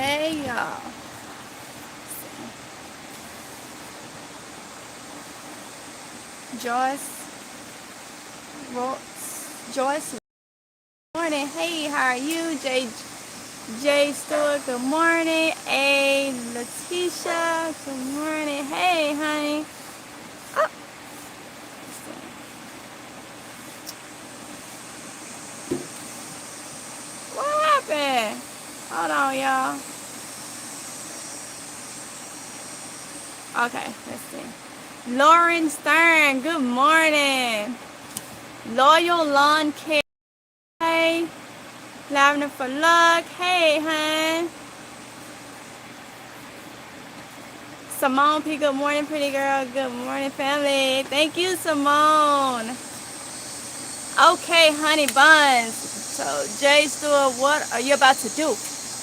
Hey y'all. Joyce. Joyce. Morning. Hey, how are you? J Stewart. Good morning. A Letitia. Good morning. Hey, honey. Oh. What happened? Hold on, y'all. Okay, let's see. Lauren Stern. Good morning. Loyal Lawn Care. Hey. Lavender for Luck. Hey, hun. Simone P. Good morning, pretty girl. Good morning, family. Thank you, Simone. Okay, honey buns. So, Jay Stewart, what are you about to do?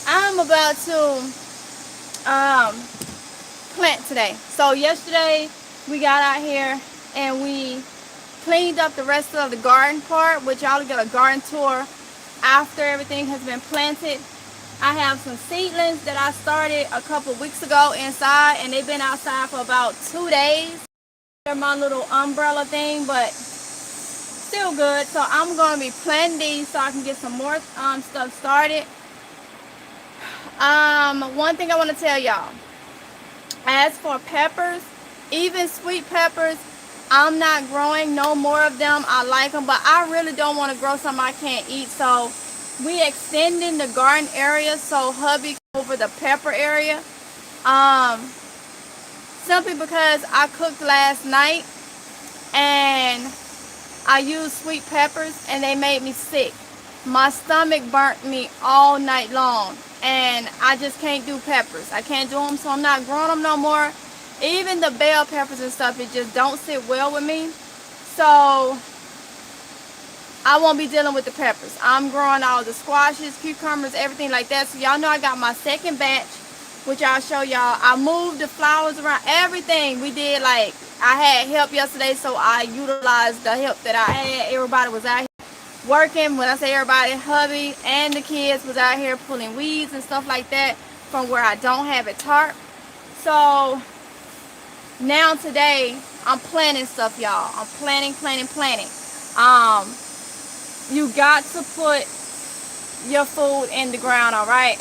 I'm about to plant today. So yesterday we got out here and we cleaned up the rest of the garden part, which y'all get a garden tour after everything has been planted. I have some seedlings that I started a couple weeks ago inside, and they've been outside for about 2 days. They're my little umbrella thing, but still good. So I'm going to be planting these so I can get some more stuff started. One thing I want to tell y'all, as for peppers, even sweet peppers, I'm not growing no more of them. I like them, but I really don't want to grow something I can't eat. So we extending the garden area so hubby over the pepper area. Simply because I cooked last night and I used sweet peppers and they made me sick. My stomach burnt me all night long and I just can't do peppers. I can't do them, so I'm not growing them no more. Even the bell peppers and stuff, it just don't sit well with me. So I won't be dealing with the peppers. I'm growing all the squashes, cucumbers, everything like that. So y'all know I got my second batch, which I'll show y'all. I moved the flowers around, everything we did. Like, I had help yesterday, so I utilized the help that I had. Everybody was out here working. When I say everybody, hubby and the kids was out here pulling weeds and stuff like that from where I don't have it tarp. So now today I'm planting stuff, y'all. I'm planting. You got to put your food in the ground, all right?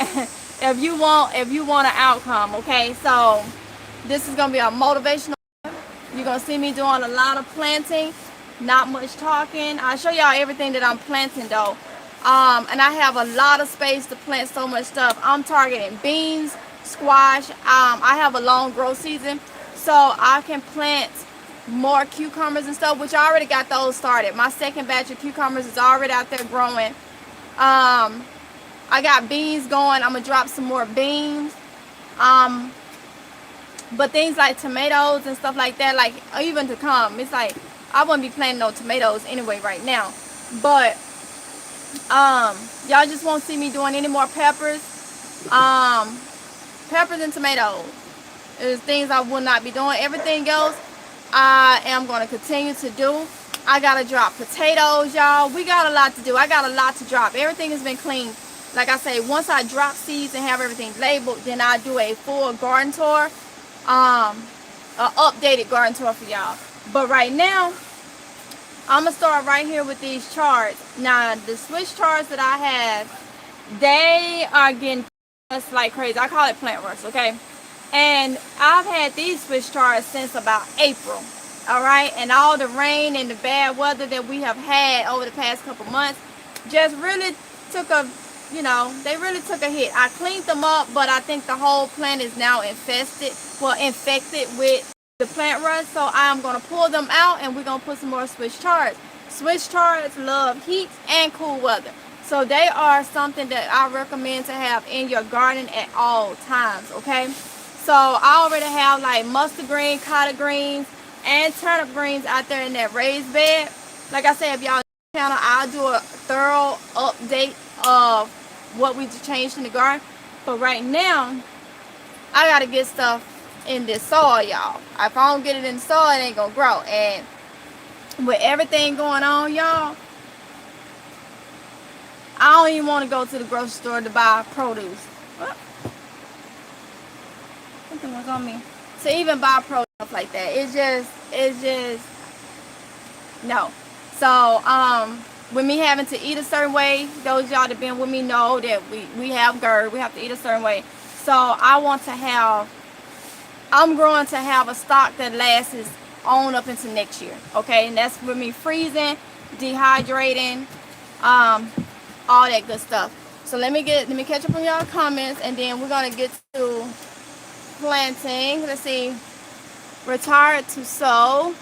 if you want an outcome, okay? So this is gonna be a motivational. You're gonna see me doing a lot of planting, not much talking. I'll show y'all everything that I'm planting though. And I have a lot of space to plant so much stuff. I'm targeting beans, squash. I have a long growth season, so I can plant more cucumbers and stuff, which I already got those started. My second batch of cucumbers is already out there growing. I got beans going. I'm gonna drop some more beans. But things like tomatoes and stuff like that, like even to come, it's like I wouldn't be planting no tomatoes anyway right now. But y'all just won't see me doing any more peppers. Peppers and tomatoes is things I will not be doing. Everything else I am going to continue to do. I got to drop potatoes, y'all. We got a lot to do. I got a lot to drop. Everything has been cleaned. Like I say, once I drop seeds and have everything labeled, then I do a full garden tour, an updated garden tour for y'all. But right now, I'm going to start right here with these charts. Now, the switch charts that I have, they are getting us like crazy. I call it plant rust, okay? And I've had these switch charts since about April, all right? And all the rain and the bad weather that we have had over the past couple months just really took a, they really took a hit. I cleaned them up, but I think the whole plant is now infected with the plant rust. So I am going to pull them out and we're going to put some more switch charts. Switch charts love heat and cool weather. So they are something that I recommend to have in your garden at all times, okay? So I already have like mustard green, collard greens, and turnip greens out there in that raised bed. Like I said, if y'all channel, I'll do a thorough update of what we changed in the garden. But right now, I gotta get stuff in this soil, y'all. If I don't get it in the soil, it ain't gonna grow. And with everything going on, y'all, I don't even want to go to the grocery store to buy produce. Something was on me. To even buy pro stuff like that. It's just no. So with me having to eat a certain way, those y'all that been with me know that we have GERD. We have to eat a certain way. So I'm growing to have a stock that lasts on up into next year. Okay, and that's with me freezing, dehydrating, all that good stuff. So let me catch up on y'all comments, and then we're gonna get to planting. Let's see. Retired to sew.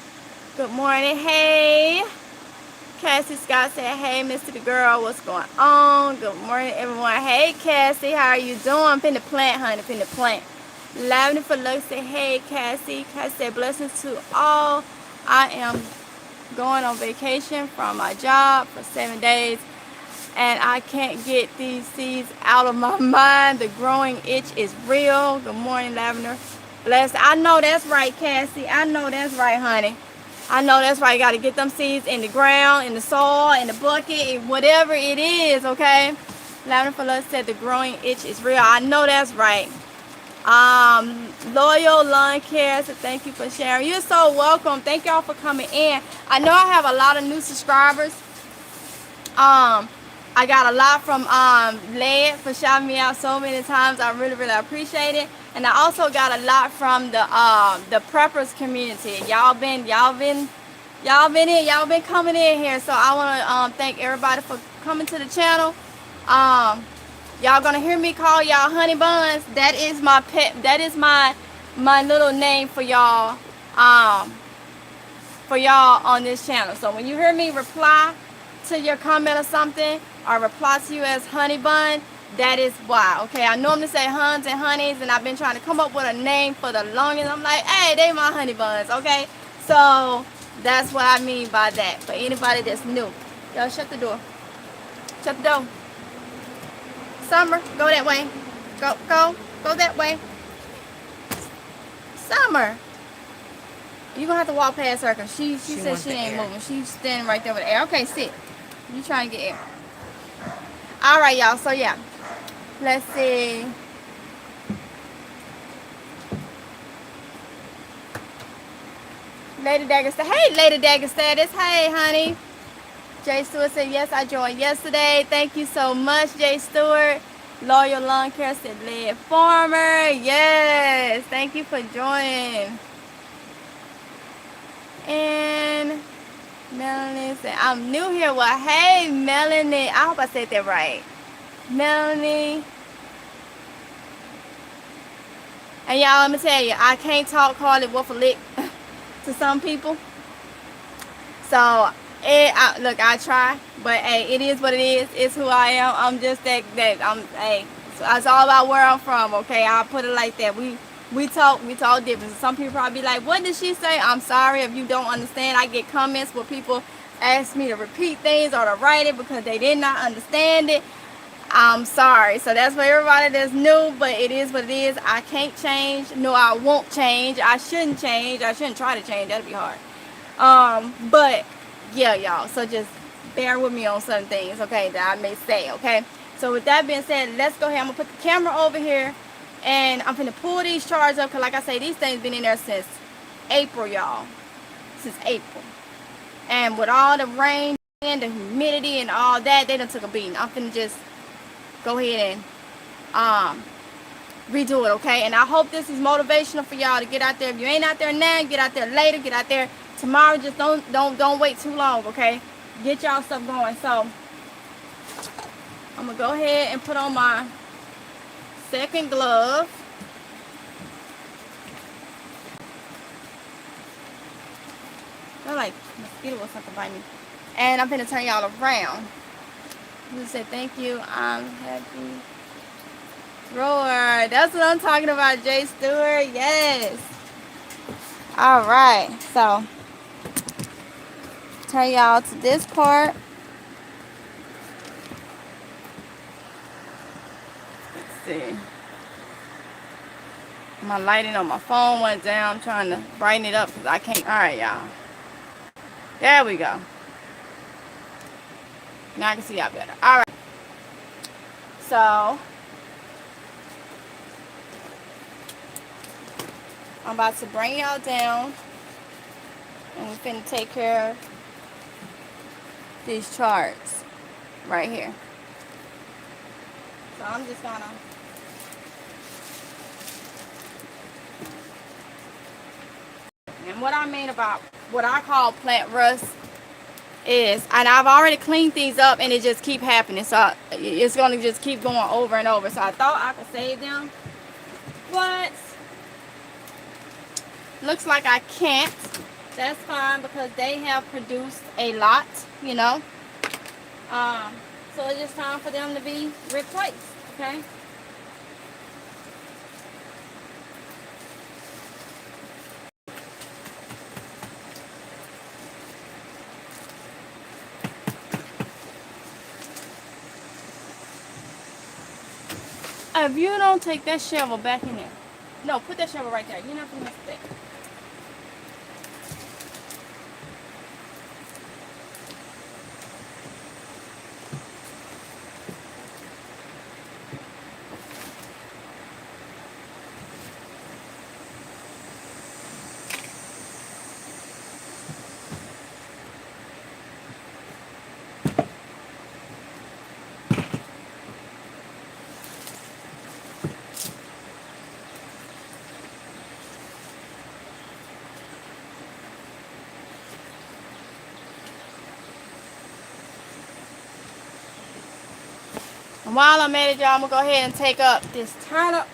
Good morning. Hey. Cassie Scott said, hey, Mr. The Girl, what's going on? Good morning, everyone. Hey, Cassie, how are you doing? I'm finna plant, honey, finna plant. Lavender for Lux said, hey, Cassie. Cassie said, blessings to all. I am going on vacation from my job for 7 days, and I can't get these seeds out of my mind. The growing itch is real. Good morning, Lavender. Bless. I know that's right, Cassie. I know that's right, honey. I know that's right. You got to get them seeds in the ground, in the soil, in the bucket, whatever it is, okay? Lavender for Love said the growing itch is real. I know that's right. Loyal Lawn Care said thank you for sharing. You're so welcome. Thank y'all for coming in. I know I have a lot of new subscribers. I got a lot from Led for shouting me out so many times. I really, really appreciate it. And I also got a lot from the preppers community. Y'all been coming in here. So I want to thank everybody for coming to the channel. Y'all gonna hear me call y'all honey buns. That is my pet. That is my little name for y'all. For y'all on this channel. So when you hear me reply to your comment or something, or reply to you as honey bun, that is why. Okay, I normally say huns and honeys, and I've been trying to come up with a name for the longest. I'm like, hey, they my honey buns. Okay, so that's what I mean by that. For anybody that's new, y'all shut the door. Shut the door. Summer, go that way. Go that way. Summer, you gonna have to walk past her because she said she ain't moving. She's standing right there with the air. Okay, sit. You trying to get air. All right, y'all. So yeah, let's see. Lady Dagger said, hey, Lady Dagger status. Hey, honey. Jay Stewart said, yes, I joined yesterday. Thank you so much, Jay Stewart. Loyal Lawn Care said, Led Farmer. Yes, thank you for joining. And Melanie said, I'm new here. Well, hey, Melanie. I hope I said that right. Melanie. And y'all, let me tell you, I can't talk hardly worth a lick to some people. So, look, I try. But, hey, it is what it is. It's who I am. I'm just that hey, it's all about where I'm from, okay? I'll put it like that. We talk different. Some people probably be like, what did she say? I'm sorry if you don't understand. I get comments where people ask me to repeat things or to write it because they did not understand it. I'm sorry. So that's for everybody that's new, but it is what it is. I can't change. No, I won't change. I shouldn't change. I shouldn't try to change. That'd be hard. But yeah, y'all. So just bear with me on some things, okay, that I may say, okay? So with that being said, let's go ahead. I'm going to put the camera over here. And I'm finna pull these charts up because, like I say, these things been in there since April, y'all. Since April. And with all the rain and the humidity and all that, they done took a beating. I'm finna just go ahead and redo it, okay? And I hope this is motivational for y'all to get out there. If you ain't out there now, get out there later. Get out there tomorrow. Just don't wait too long, okay? Get y'all stuff going. So I'm gonna go ahead and put on my second glove. I like mosquito or something by me. And I'm gonna turn y'all around. Just say thank you. I'm happy. Roar. That's what I'm talking about, Jay Stewart. Yes. All right. So turn y'all to this part. See. My lighting on my phone went down. I'm trying to brighten it up because I can't. All right, y'all. There we go. Now I can see y'all better. All right. So I'm about to bring y'all down, and we're finna take care of these charts right here. So I'm just gonna and what I mean about what I call plant rust is, and I've already cleaned these up and it just keep happening, so it's going to just keep going over and over. So I thought I could save them, but looks like I can't. That's fine because they have produced a lot, you know. So it's just time for them to be replaced, okay? If you don't take that shovel back in there, no, put that shovel right there. You're not gonna mess with that. And while I'm at it, y'all, I'm gonna go ahead and take up this turnip,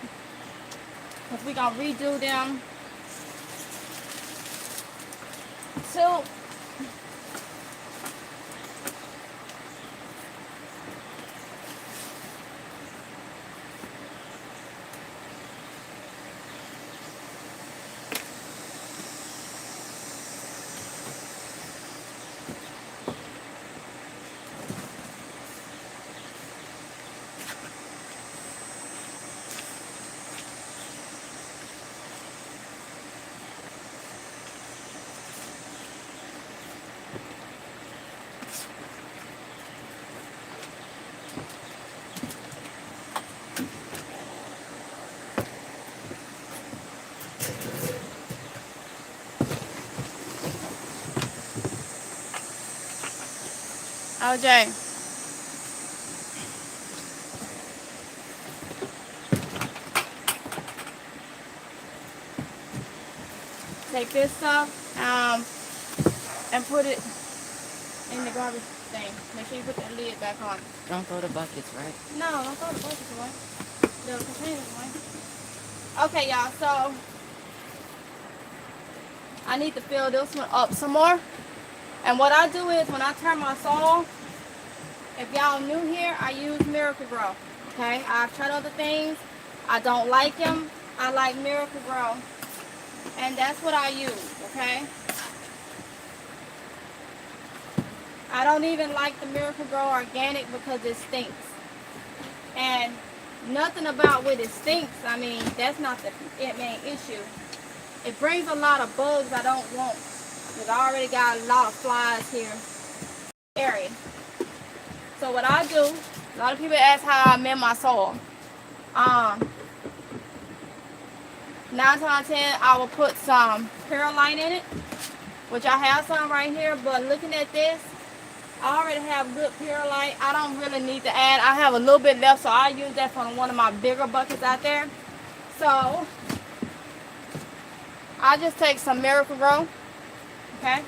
because we're gonna redo them too. OJ, take this stuff and put it in the garbage thing. Make sure you put that lid back on. Don't throw the buckets, right? No, don't throw the buckets away. The containers away. Okay, y'all, so I need to fill this one up some more. And what I do is when I turn my soil, if y'all new here, I use Miracle Grow. Okay, I've tried other things. I don't like them. I like Miracle Grow. And that's what I use, okay? I don't even like the Miracle Grow Organic because it stinks. And nothing about what it stinks, I mean, that's not the main issue. It brings a lot of bugs I don't want. Because I already got a lot of flies here in the area. So what I do, a lot of people ask how I amend my soil. 9 times out of 10, I will put some perlite in it, which I have some right here. But looking at this, I already have good perlite. I don't really need to add. I have a little bit left, so I use that from one of my bigger buckets out there. So I just take some Miracle Grow, okay?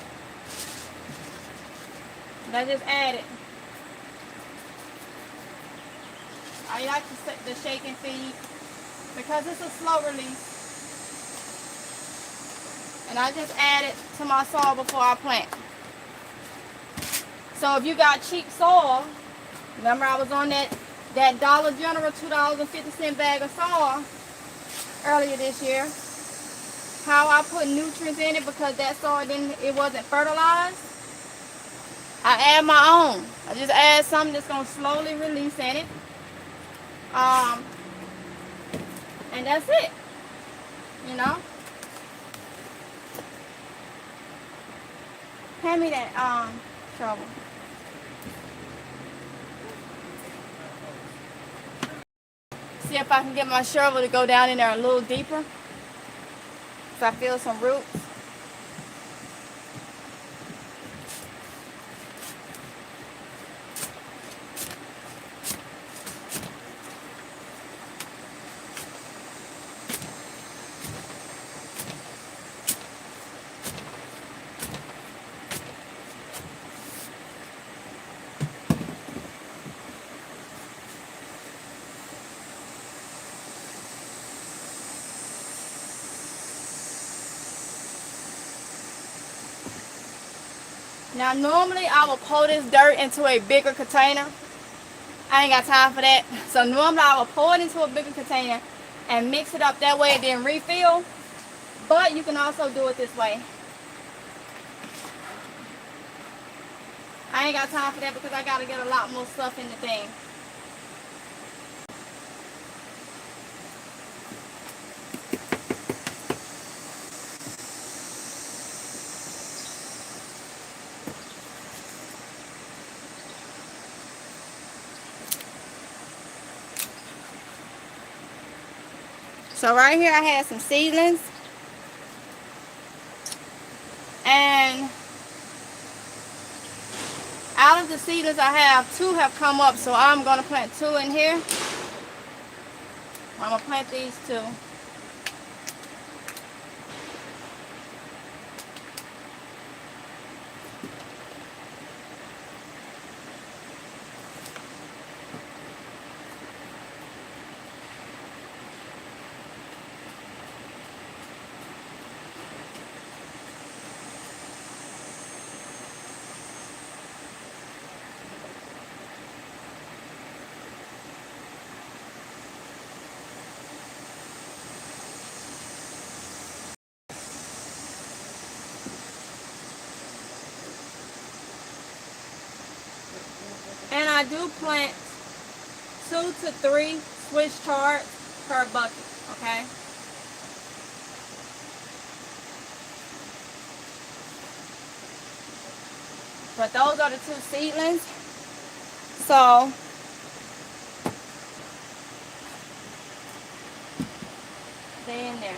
And I just add it. I like the shake and feed because it's a slow release. And I just add it to my soil before I plant. So if you got cheap soil, remember I was on that Dollar General $2.50 bag of soil earlier this year. How I put nutrients in it because that soil it wasn't fertilized. I add my own. I just add something that's gonna slowly release in it. And that's it. You know? Hand me that shovel. See if I can get my shovel to go down in there a little deeper. So I feel some roots. Now normally I will pour this dirt into a bigger container. I ain't got time for that. So normally I will pour it into a bigger container and mix it up that way and then refill. But you can also do it this way. I ain't got time for that because I got to get a lot more stuff in the thing. So right here I had some seedlings. And out of the seedlings I have, 2 have come up. So I'm going to plant 2 in here. I'm going to plant these 2. And I do plant 2 to 3 Swiss chards per bucket, okay? But those are the 2 seedlings. So they're in there.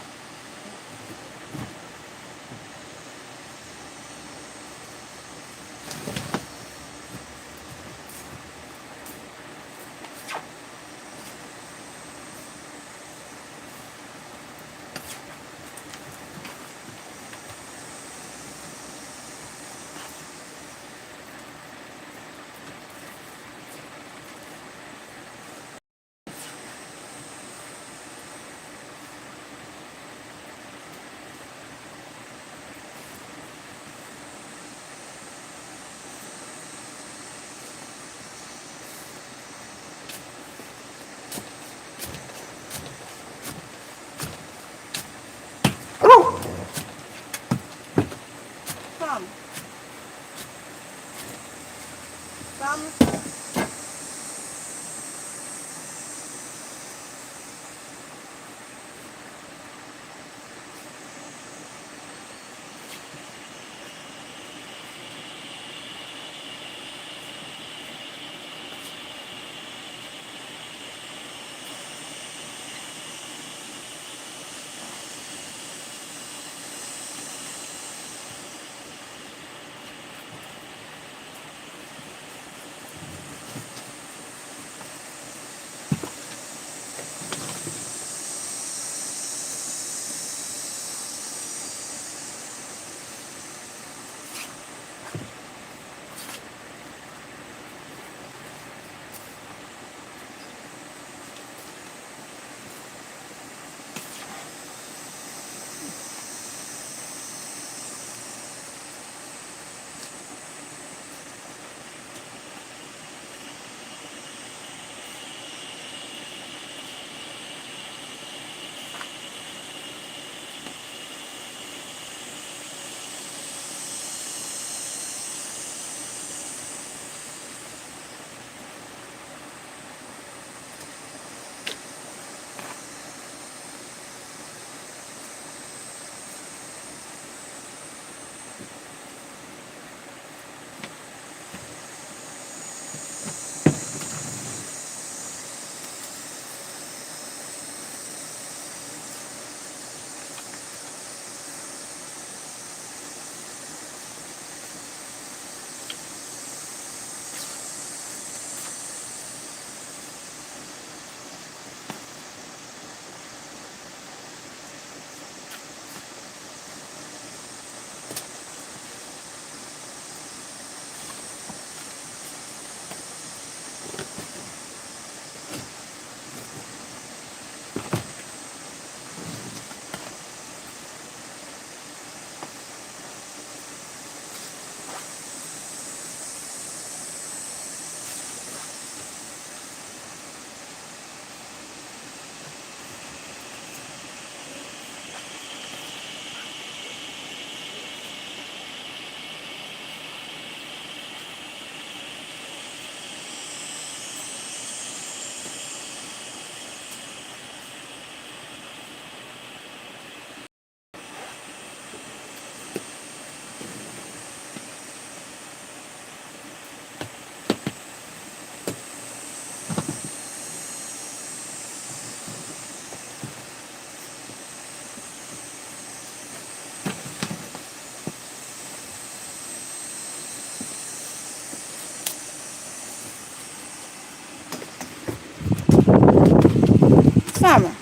summer.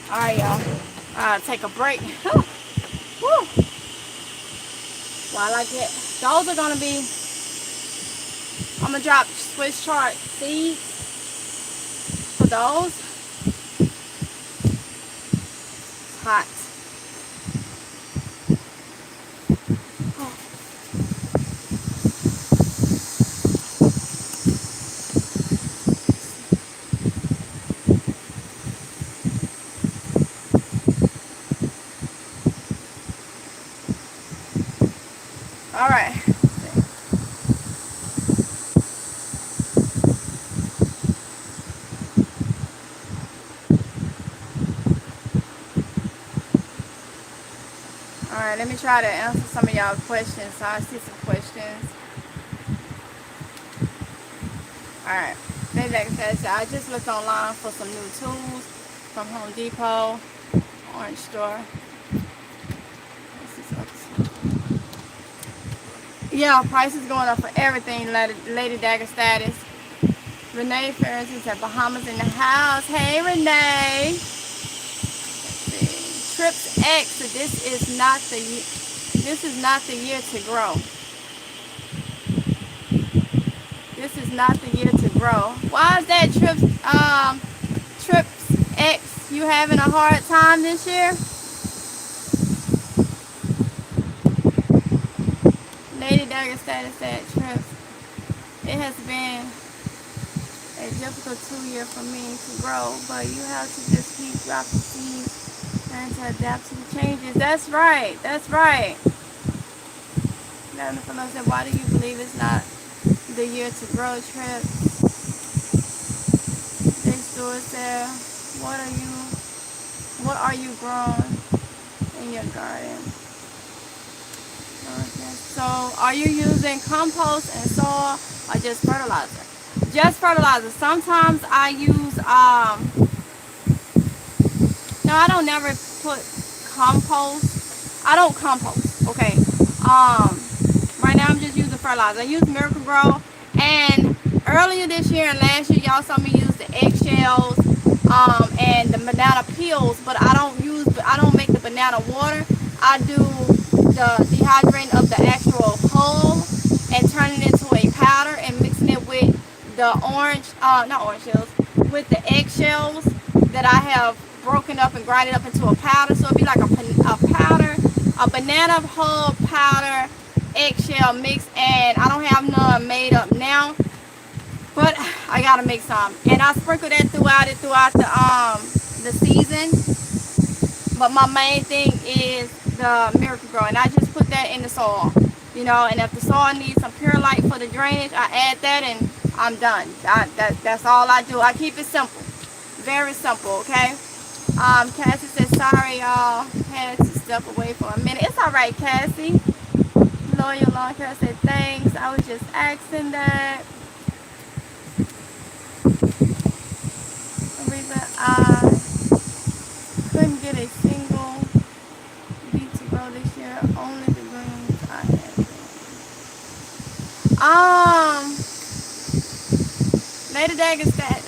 Alright, y'all. Take a break. Woo. While I get, those are gonna be, I'm gonna drop Swiss chard seeds for those. It's hot. Alright. Alright, let me try to answer some of y'all questions. So I see some questions. Alright. Maybe like I said, I just looked online for some new tools from Home Depot, Orange Store. Yeah, prices going up for everything. Lady Dagger status. Renee Ferris at Bahamas in the house. Hey, Renee. Let's see. Trips X. This is not the year to grow. This is not the year to grow. Why is that, Trips X? You having a hard time this year? Lady Dagger status at Trips. It has been a difficult 2 year for me to grow, but you have to just keep dropping seeds and to adapt to the changes. That's right. That's right. Learning said, why do you believe it's not the year to grow, Trips? Next door said, what are you growing in your garden? So, are you using compost and soil or just fertilizer? Just fertilizer. Sometimes I use, no, I don't never put compost. I don't compost, okay? Right now I'm just using fertilizer. I use Miracle Grow, and earlier this year and last year, y'all saw me use the eggshells, and the banana peels, but I don't make the banana water. I do the dehydrating of the actual hull and turning it into a powder and mixing it with the with the eggshells that I have broken up and grinded up into a powder. So it'd be like a powder, a banana hull powder, eggshell mix, and I don't have none made up now, but I gotta make some, and I sprinkle that throughout the season. But my main thing is the Miracle Grow, and I just put that in the soil, and if the soil needs some Purolite for the drainage, I add that and I'm done. That's all I do. I keep it simple, very simple, okay? Cassie said, sorry y'all, had to step away for a minute. It's alright, Cassie. Loyal Long Care said, thanks, I was just asking that. The reason I couldn't get a single beet to grow this year, only the greens I had.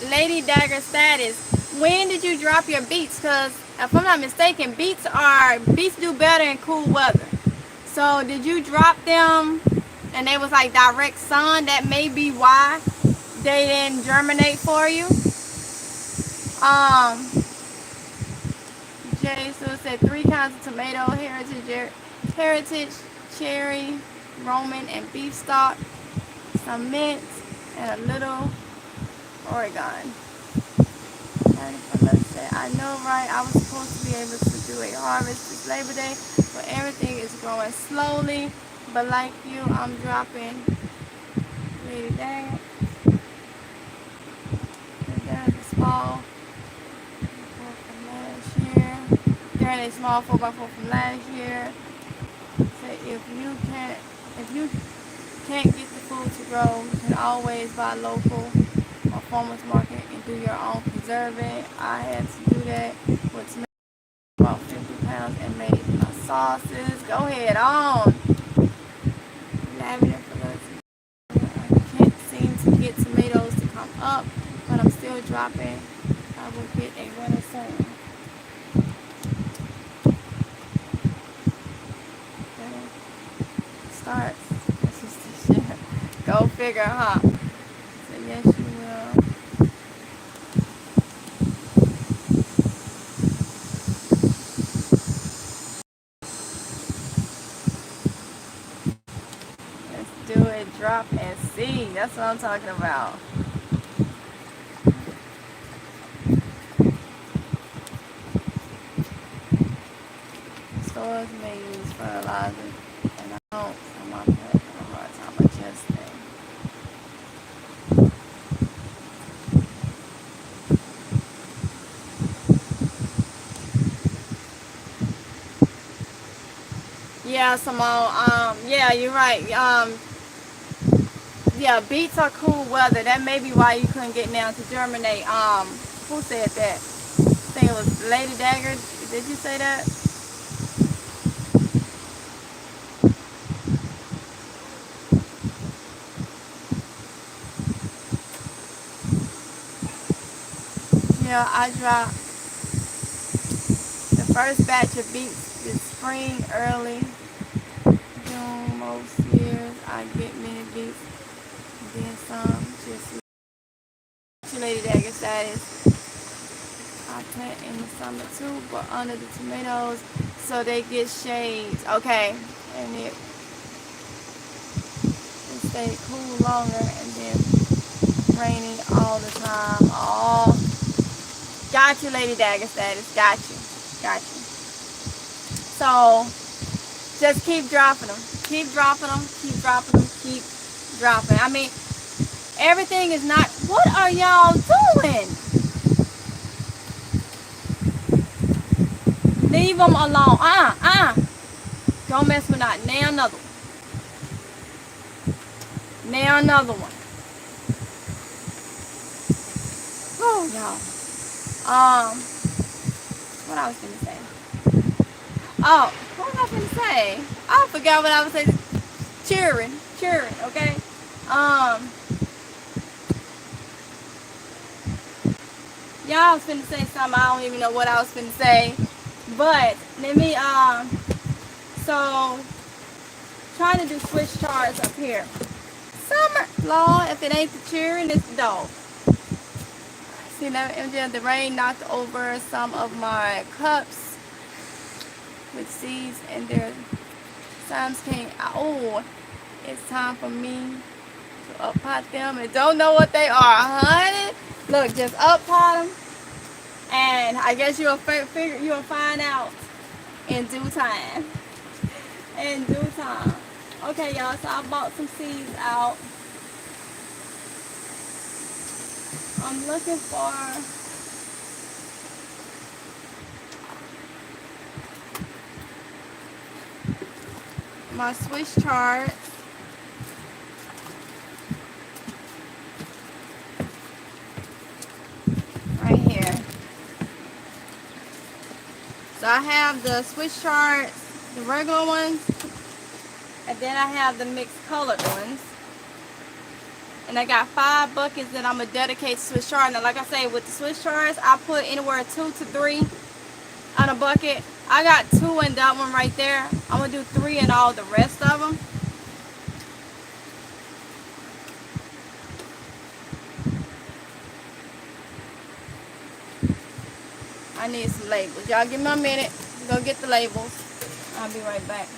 Lady Dagger status. When did you drop your beets? Because if I'm not mistaken, beets do better in cool weather. So did you drop them and they was like direct sun? That may be why they didn't germinate for you. Jay so said 3 kinds of tomato: heritage, cherry, Roman, and beef stock, some mint, and a little Oregon. I know, right? I was supposed to be able to do a harvest this Labor Day, but everything is growing slowly. But like you, I'm dropping. Lady Dang. There's a small 4 from last year. There's a small 4x4 from last year. So if you can't get the food to grow, you can always buy local or farmers market and do your own preserving. I had to do that with about 50 pounds and made my sauces. Go ahead on. Lavender for those. I can't seem to get tomatoes to come up, but I'm is still dropping. I will get a winner soon. Okay. Starts. This is the shit. Go figure, huh? So yes, you will. Let's do it. Drop and see. That's what I'm talking about. Stores may use fertilizer, and I don't. I'm not having a hard time adjusting. Yeah, Simone. Yeah, you're right. Yeah, beets are cool weather. That may be why you couldn't get down to germinate. Who said that? I think it was Lady Dagger. Did you say that? Yeah, I dropped the first batch of beets this spring early. June, most years I get many beets. And then some. Just Lady Dagger status. I plant in the summer too, but under the tomatoes so they get shades. Okay, and it stay cool longer and then raining all the time. Oh, got you, Lady Dagger status. Got you. Got you. So just keep dropping them. Keep dropping them. Keep dropping them. Keep dropping. I mean, everything is not. What are y'all doing? Leave them alone. Don't mess with that. Now another one. Now another one. Oh, y'all. What I was gonna say. Oh, what was I gonna say? I forgot what I was saying. Cheering, okay? Y'all was finna say something. I don't even know what I was finna say. But let me so trying to do switch charts up here. Summer law, if it ain't the cheering, it's the dog. See now, the rain knocked over some of my cups with seeds, and their times came. Oh, it's time for me to up pot them, and don't know what they are, honey. Look, just up pot them, and I guess you'll find out in due time. In due time. Okay, y'all. So I bought some seeds out. I'm looking for my switch charts. Right here. So I have the switch charts, the regular ones, and then I have the mixed colored ones. And I got 5 buckets that I'm going to dedicate to switch charts. Now, like I say, with the switch charts, I put anywhere 2 to 3 on a bucket. I got 2 in that one right there. I'm going to do 3 in all the rest of them. I need some labels. Y'all give me a minute to go get the labels. I'll be right back.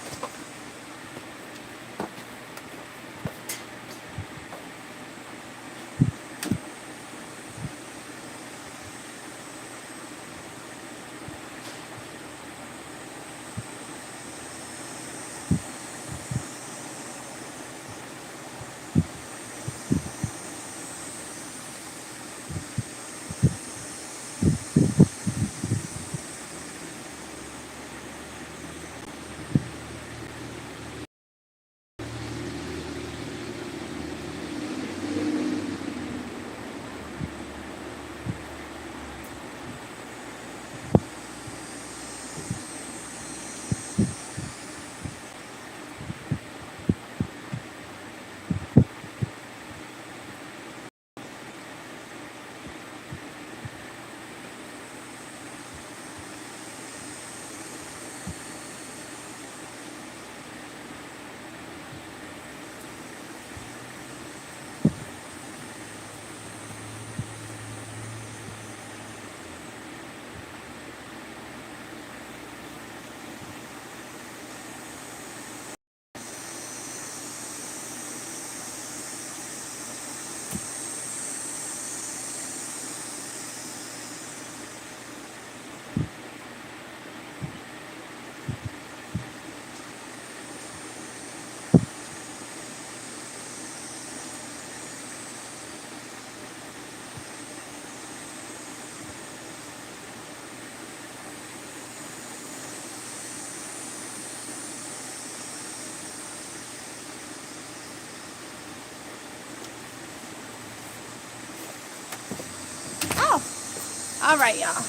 Alright, y'all.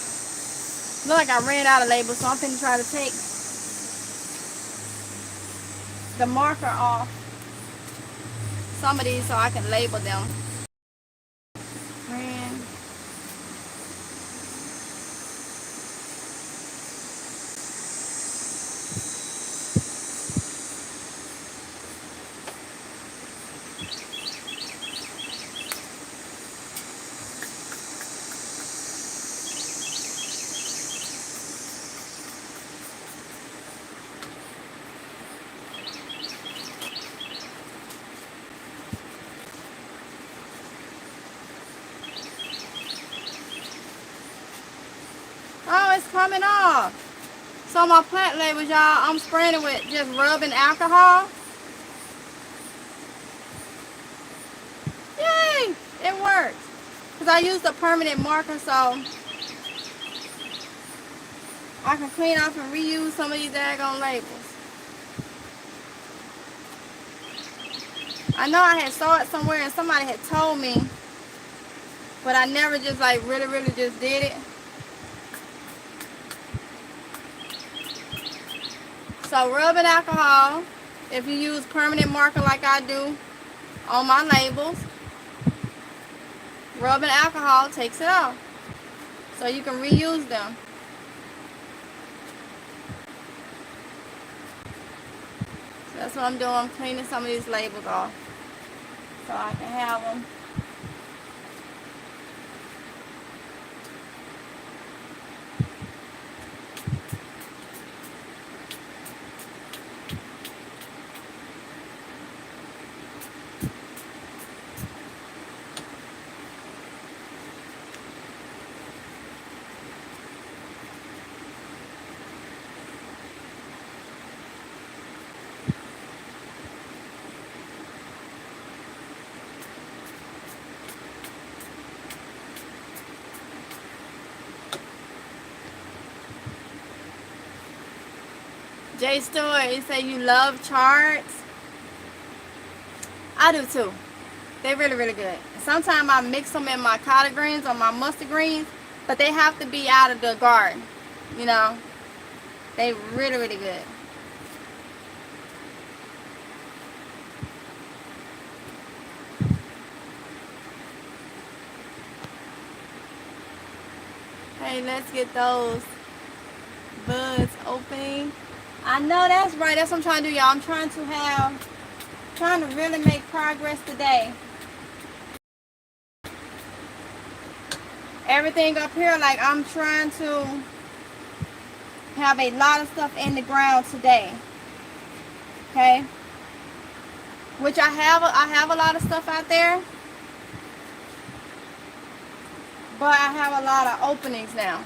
Look like I ran out of labels, so I'm finna try to take the marker off some of these so I can label them. Man. Oh, it's coming off. So my plant labels, y'all, I'm spraying it with just rubbing alcohol. Yay! It works. Because I used a permanent marker, so I can clean off and reuse some of these daggone labels. I know I had saw it somewhere and somebody had told me, but I never just like really just did it. So rubbing alcohol, if you use permanent marker like I do on my labels, rubbing alcohol takes it off. So you can reuse them. So that's what I'm doing. I'm cleaning some of these labels off so I can have them. Jay Stewart, you say you love charts. I do too. They're really good. Sometimes I mix them in my collard greens or my mustard greens, but they have to be out of the garden. You know, they really good. Hey, let's get those buds open. I know that's right. That's what I'm trying to do, y'all. I'm trying to really make progress today. Everything up here, like I'm trying to have a lot of stuff in the ground today. Okay? Which I have a lot of stuff out there. But I have a lot of openings now.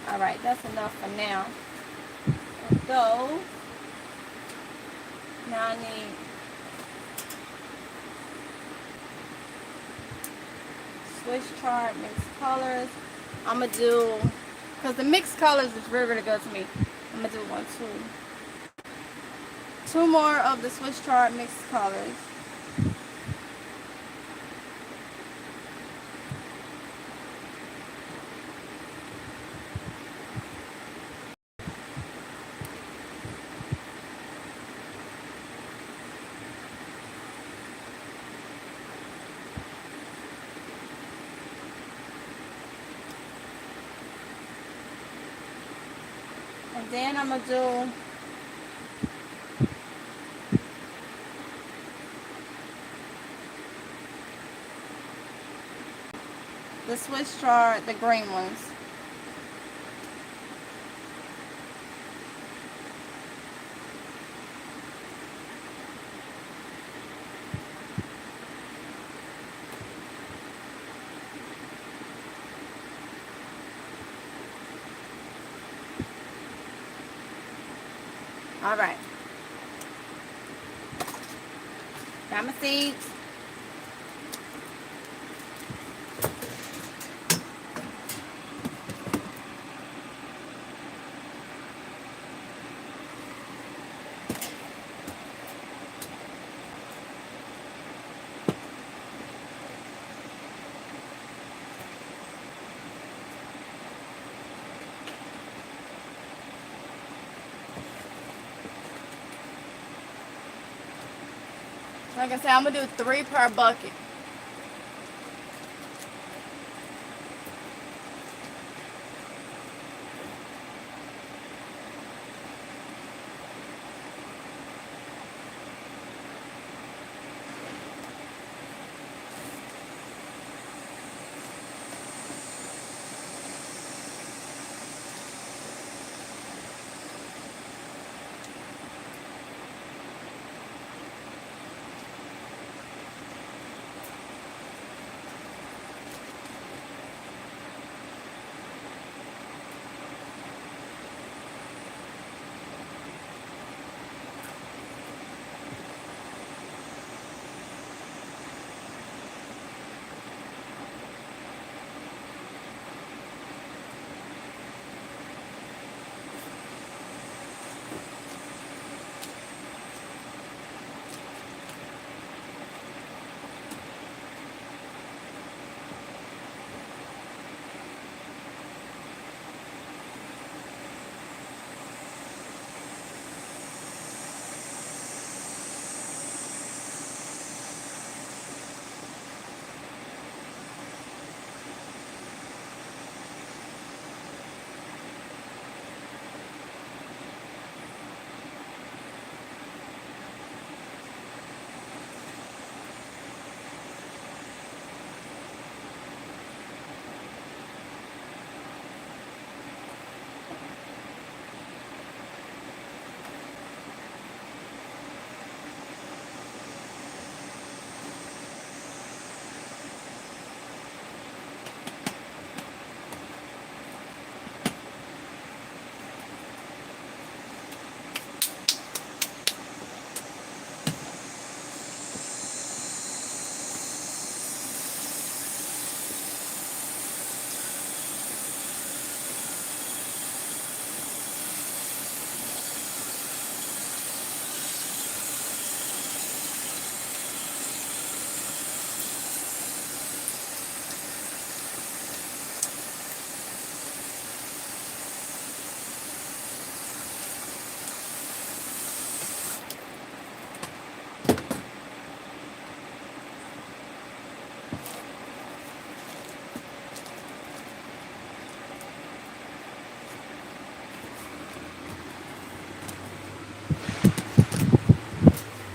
Alright, that's enough for now. Let's go. Now I need switch chart, mixed colors. I'm going to do, because the mixed colors is really good to me. I'm going to do two more of the switch chart mixed colors. And then I'm going to do the switch chart, the green ones. All right. Got my seeds. Like I said, I'm gonna do 3 per bucket.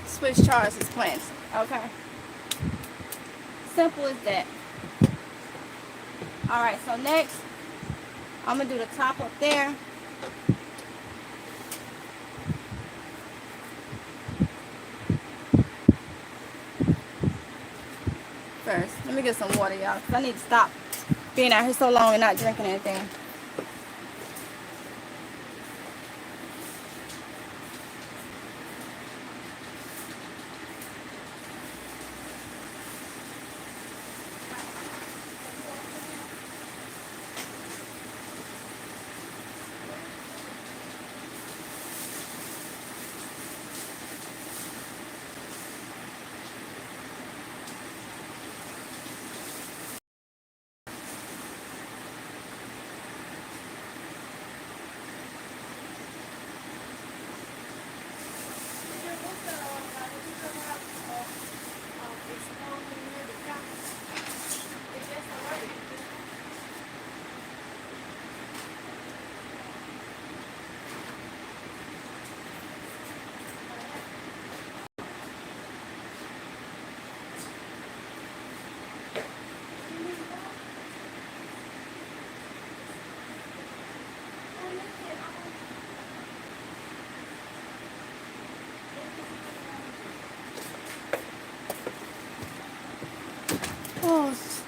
Switch charges plants. Okay. Simple as that. Alright, so next I'm gonna do the top up there. First, let me get some water, y'all, because I need to stop being out here so long and not drinking anything. Oh, Jesus.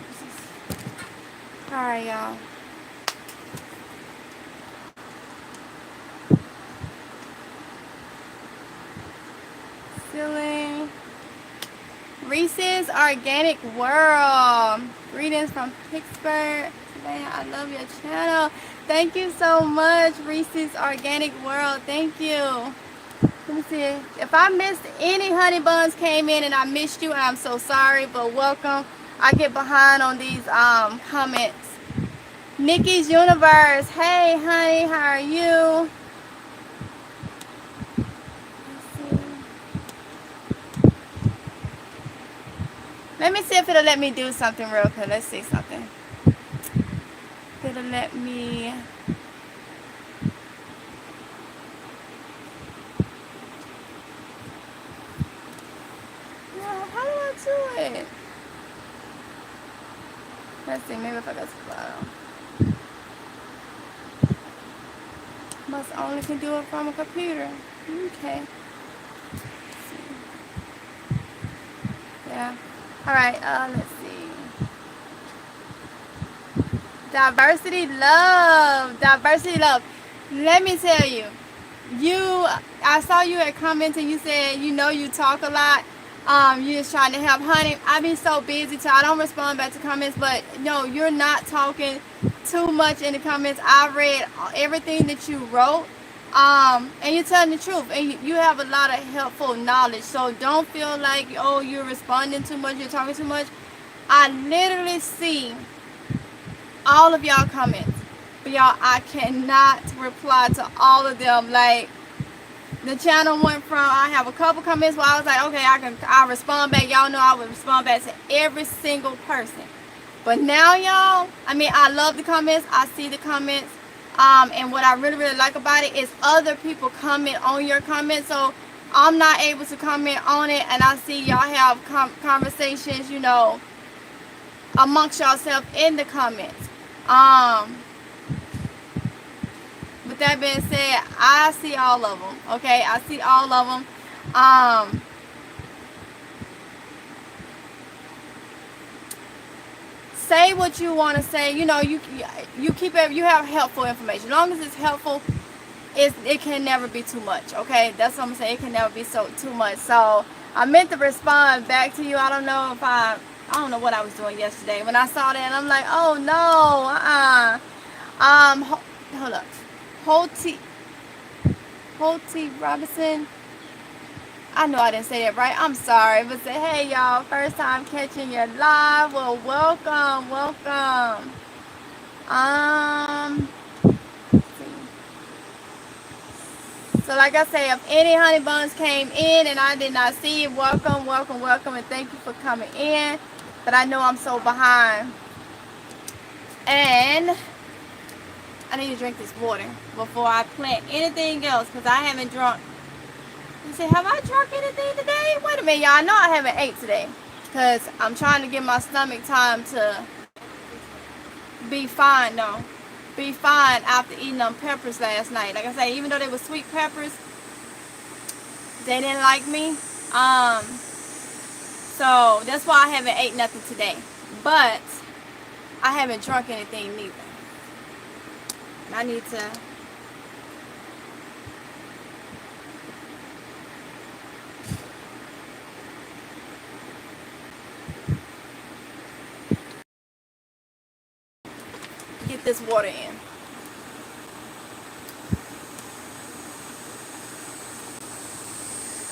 Alright, y'all. Ceiling. Reese's Organic World. Greetings from Pittsburgh. Man, I love your channel. Thank you so much, Reese's Organic World. Thank you. Let me see. If I missed any honey buns came in and I missed you, I'm so sorry, but welcome. I get behind on these comments. Nikki's Universe. Hey, honey, how are you? Let me see if it'll let me do something real quick. Let's see something. If it'll let me. Well, how do I do it? Let's see. Maybe if I go to the bottom. Must only can do it from a computer. Okay. Yeah. All right. Let's see. Diversity love. Diversity love. Let me tell you. I saw you had commented. You said you talk a lot. You just trying to help, honey. I be so busy, so I don't respond back to comments. But no, you're not talking too much in the comments. I read everything that you wrote, and you're telling the truth, and you have a lot of helpful knowledge. So don't feel like you're responding too much, you're talking too much. I literally see all of y'all comments, but y'all, I cannot reply to all of them. Like, the channel went from, I have a couple comments where I was like, okay, I'll respond back. Y'all know I would respond back to every single person. But now, y'all, I mean, I love the comments. I see the comments. And what I really, really like about it is other people comment on your comments. So I'm not able to comment on it. And I see y'all have conversations, amongst yourself in the comments. With that being said, I see all of them. Okay, I see all of them. Say what you want to say. You keep it. You have helpful information. As long as it's helpful, it can never be too much. Okay, that's what I'm saying. It can never be too much. So I meant to respond back to you. I don't know what I was doing yesterday when I saw that, and I'm like, oh no, hold up. Holty Robinson. I know I didn't say that right. I'm sorry. But say, hey, y'all. First time catching you live. Well, welcome. So like I say, if any honey buns came in and I did not see it, welcome. And thank you for coming in. But I know I'm so behind. And I need to drink this water before I plant anything else, because I haven't drunk. You say, have I drunk anything today? Wait a minute, y'all. I know I haven't ate today, because I'm trying to give my stomach time to be fine, be fine after eating them peppers last night. Like I say, even though they were sweet peppers, they didn't like me. So that's why I haven't ate nothing today. But I haven't drunk anything neither. I need to get this water in.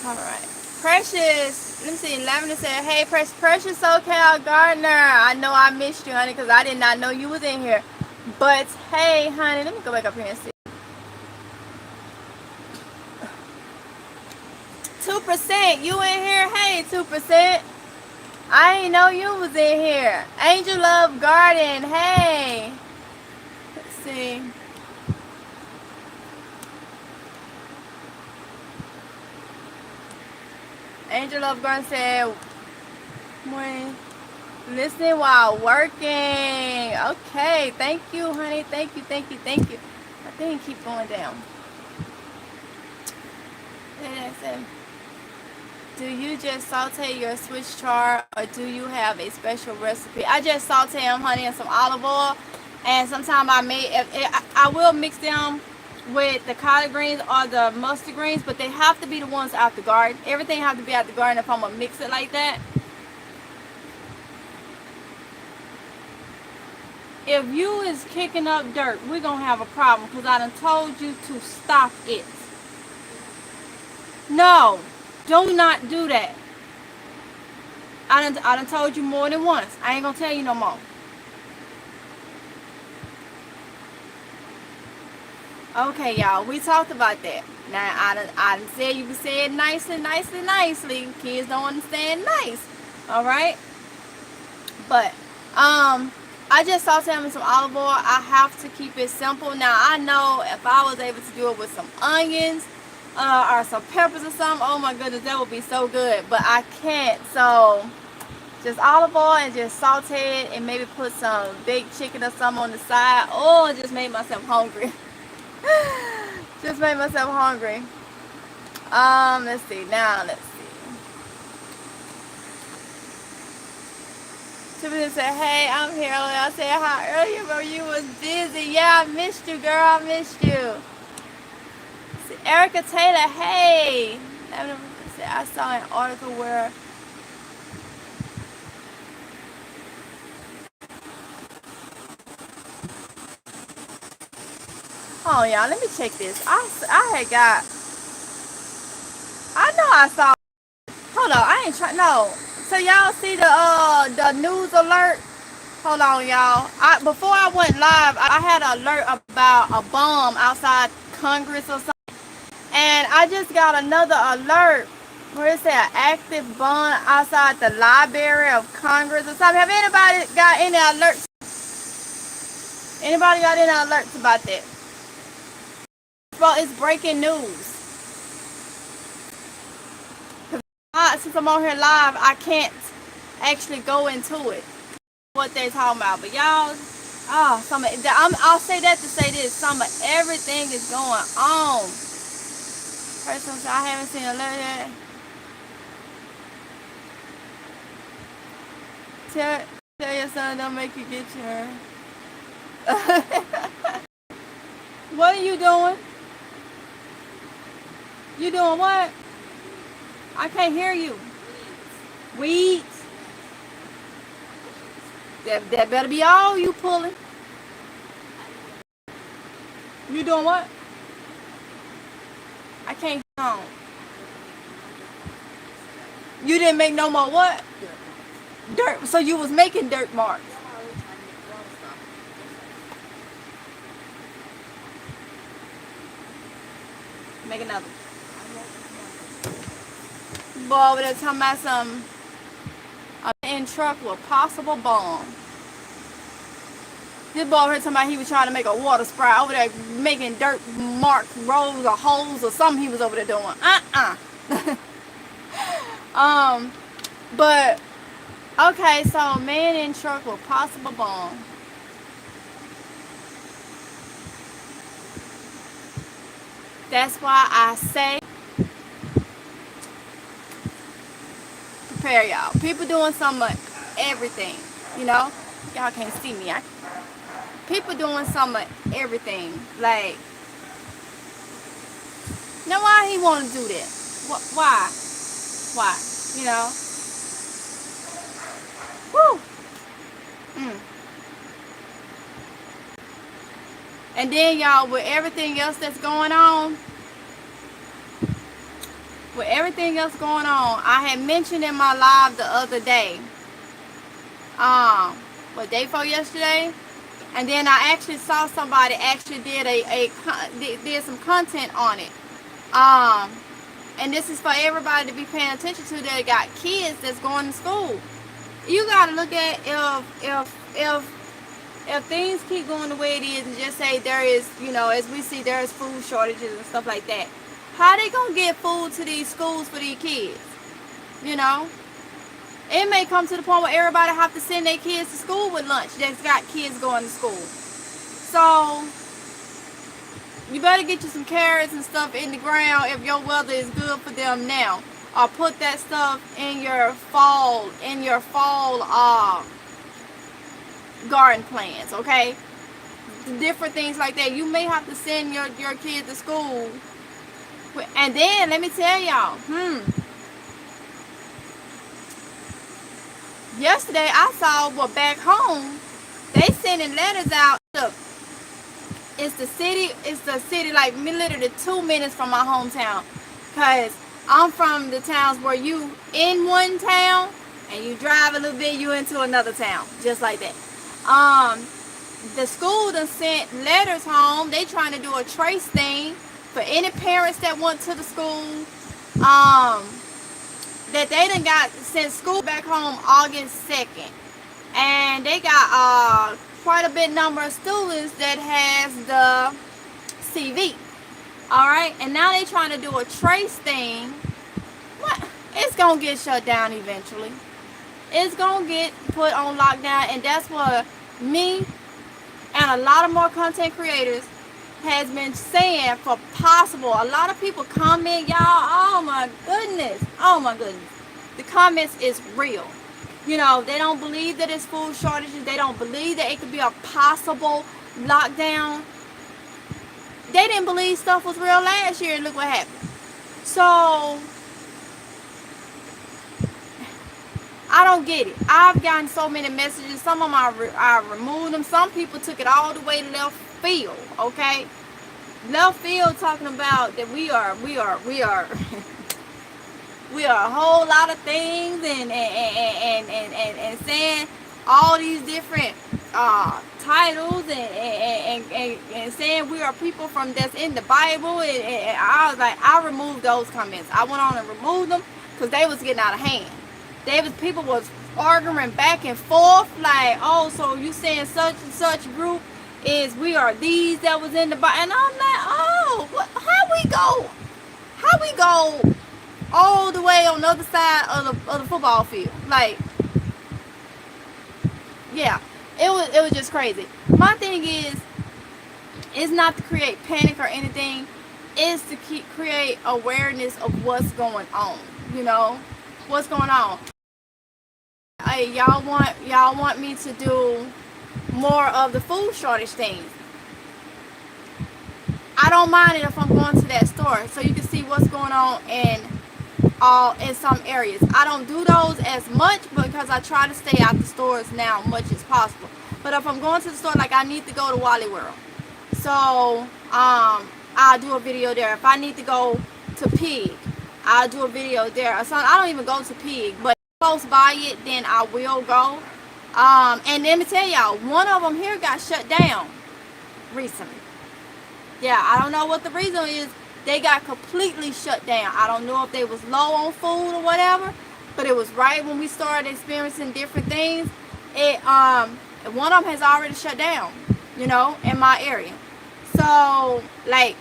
All right. Precious, let me see. Lavender said, hey, Precious SoCal Gardner. I know I missed you, honey, because I did not know you was in here. But hey, honey, let me go back up here and see. 2%, you in here? Hey, 2%. I ain't know you was in here. Angel Love Garden, hey. Let's see. Angel Love Garden said, when listening while working. Okay, thank you, honey. Thank you. I think keep going down. Do you just saute your Swiss chard, or do you have a special recipe? I just saute them, honey, in some olive oil, and sometimes I will mix them with the collard greens or the mustard greens, but they have to be the ones out the garden. Everything have to be out the garden if I'm gonna mix it like that. If you is kicking up dirt, we're gonna have a problem, because I done told you to stop it. No, do not do that. I done told you more than once. I ain't gonna tell you no more. Okay, y'all, we talked about that. Now, I done said you can say it nicely. Kids don't understand nice. All right? But I just sauteed them in some olive oil. I have to keep it simple. Now I know if I was able to do it with some onions or some peppers or something, oh my goodness, that would be so good. But I can't, so just olive oil and just saute it and maybe put some baked chicken or something on the side. Oh, it just made myself hungry. Just made myself hungry. Let's see. Now, let's see. Tiffany said, hey, I'm here. I said hi earlier, but you was busy. Yeah, I missed you, girl. I missed you. See, Erica Taylor, hey. I saw an article where oh, y'all, let me check this. I had got, I know I saw, hold on, I ain't trying, no. So y'all see the news alert? Hold on, y'all. Before I went live, I had an alert about a bomb outside Congress or something. And I just got another alert where it said an active bomb outside the Library of Congress or something. Have anybody got any alerts? Anybody got any alerts about that? Well, it's breaking news. Since I'm on here live, I can't actually go into it, what they're talking about. But y'all, I'll say that to say this: some of everything is going on. Person said, I haven't seen a letter yet. Tell your son don't make you get your. What are you doing? You doing what? I can't hear you. Weeds. That better be all you pulling. You doing what? I can't hear on. You didn't make no more what? Dirt. So you was making dirt marks. Make another. Boy over there talking about some in truck with possible bomb. This boy over here talking about he was trying to make a water sprite over there making dirt marks, rows or holes or something he was over there doing. But okay, so man in truck with possible bomb. That's why I say prepare, y'all. People doing some of everything, you know. Y'all can't see me. People doing some of everything. Like, now why he want to do that? Why? Why? You know. Woo. And then y'all, with everything else that's going on, I had mentioned in my live the other day, day before yesterday, and then I actually saw somebody actually did some content on it. And this is for everybody to be paying attention to that got kids that's going to school. You gotta look at if things keep going the way it is, and just say there is, you know, as we see, there is food shortages and stuff like that. How they gonna get food to these schools for these kids? You know, it may come to the point where everybody have to send their kids to school with lunch that's got kids going to school. So you better get you some carrots and stuff in the ground if your weather is good for them now, or put that stuff in your fall garden plants. Okay, different things like that. You may have to send your kids to school. And then let me tell y'all, yesterday I saw back home they sending letters out. Look, it's the city like literally 2 minutes from my hometown, cause I'm from the towns where you in one town and you drive a little bit, you into another town, just like that. The school done sent letters home. They trying to do a trace thing for any parents that went to the school, that they done got sent school back home August 2nd. and they got quite a bit number of students that has the CV. All right, and now they trying to do a trace thing. What? It's gonna get shut down eventually. It's gonna get put on lockdown, and that's what me and a lot of more content creators has been saying for possible. A lot of people comment, y'all. Oh my goodness. Oh my goodness. The comments is real. You know, they don't believe that it's food shortages. They don't believe that it could be a possible lockdown. They didn't believe stuff was real last year, and look what happened. So I don't get it. I've gotten so many messages. Some of them I removed them. Some people took it all the way to left field. Okay, left field, talking about that we are we are a whole lot of things, and saying all these different titles, and saying we are people from that's in the Bible, and I was like, I removed those comments. I went on and removed them because they was getting out of hand. People was arguing back and forth like, oh, so you saying such and such group is we are these that was in the Bible, and I'm like, oh, how we go all the way on the other side of the football field? Like, yeah, it was just crazy. My thing is not to create panic or anything. Is to create awareness of what's going on. You know, what's going on. Hey, y'all want me to do more of the food shortage things. I don't mind it if I'm going to that store so you can see what's going on in some areas. I don't do those as much because I try to stay out the stores now as much as possible. But if I'm going to the store, like I need to go to Wally World, so I'll do a video there. If I need to go to Pig, I'll do a video there. Or something. I don't even go to Pig, but close by it, then I will go. And let me tell y'all, one of them here got shut down recently. Yeah, I don't know what the reason is. They got completely shut down. I don't know if they was low on food or whatever, but it was right when we started experiencing different things. One of them has already shut down, you know, in my area. So like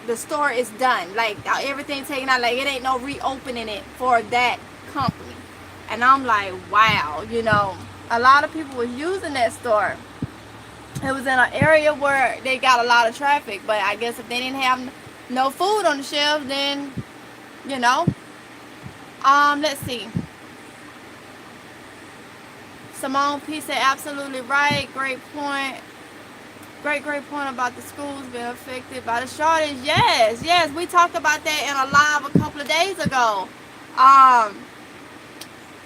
the store is done. Like everything taken out. Like it ain't no reopening it for that company. And I'm like, wow, you know, a lot of people was using that store. It was in an area where they got a lot of traffic, but I guess if they didn't have no food on the shelf, then, you know, let's see. Simone P said, absolutely right. Great point. Great point about the schools being affected by the shortage. Yes, we talked about that in a live a couple of days ago.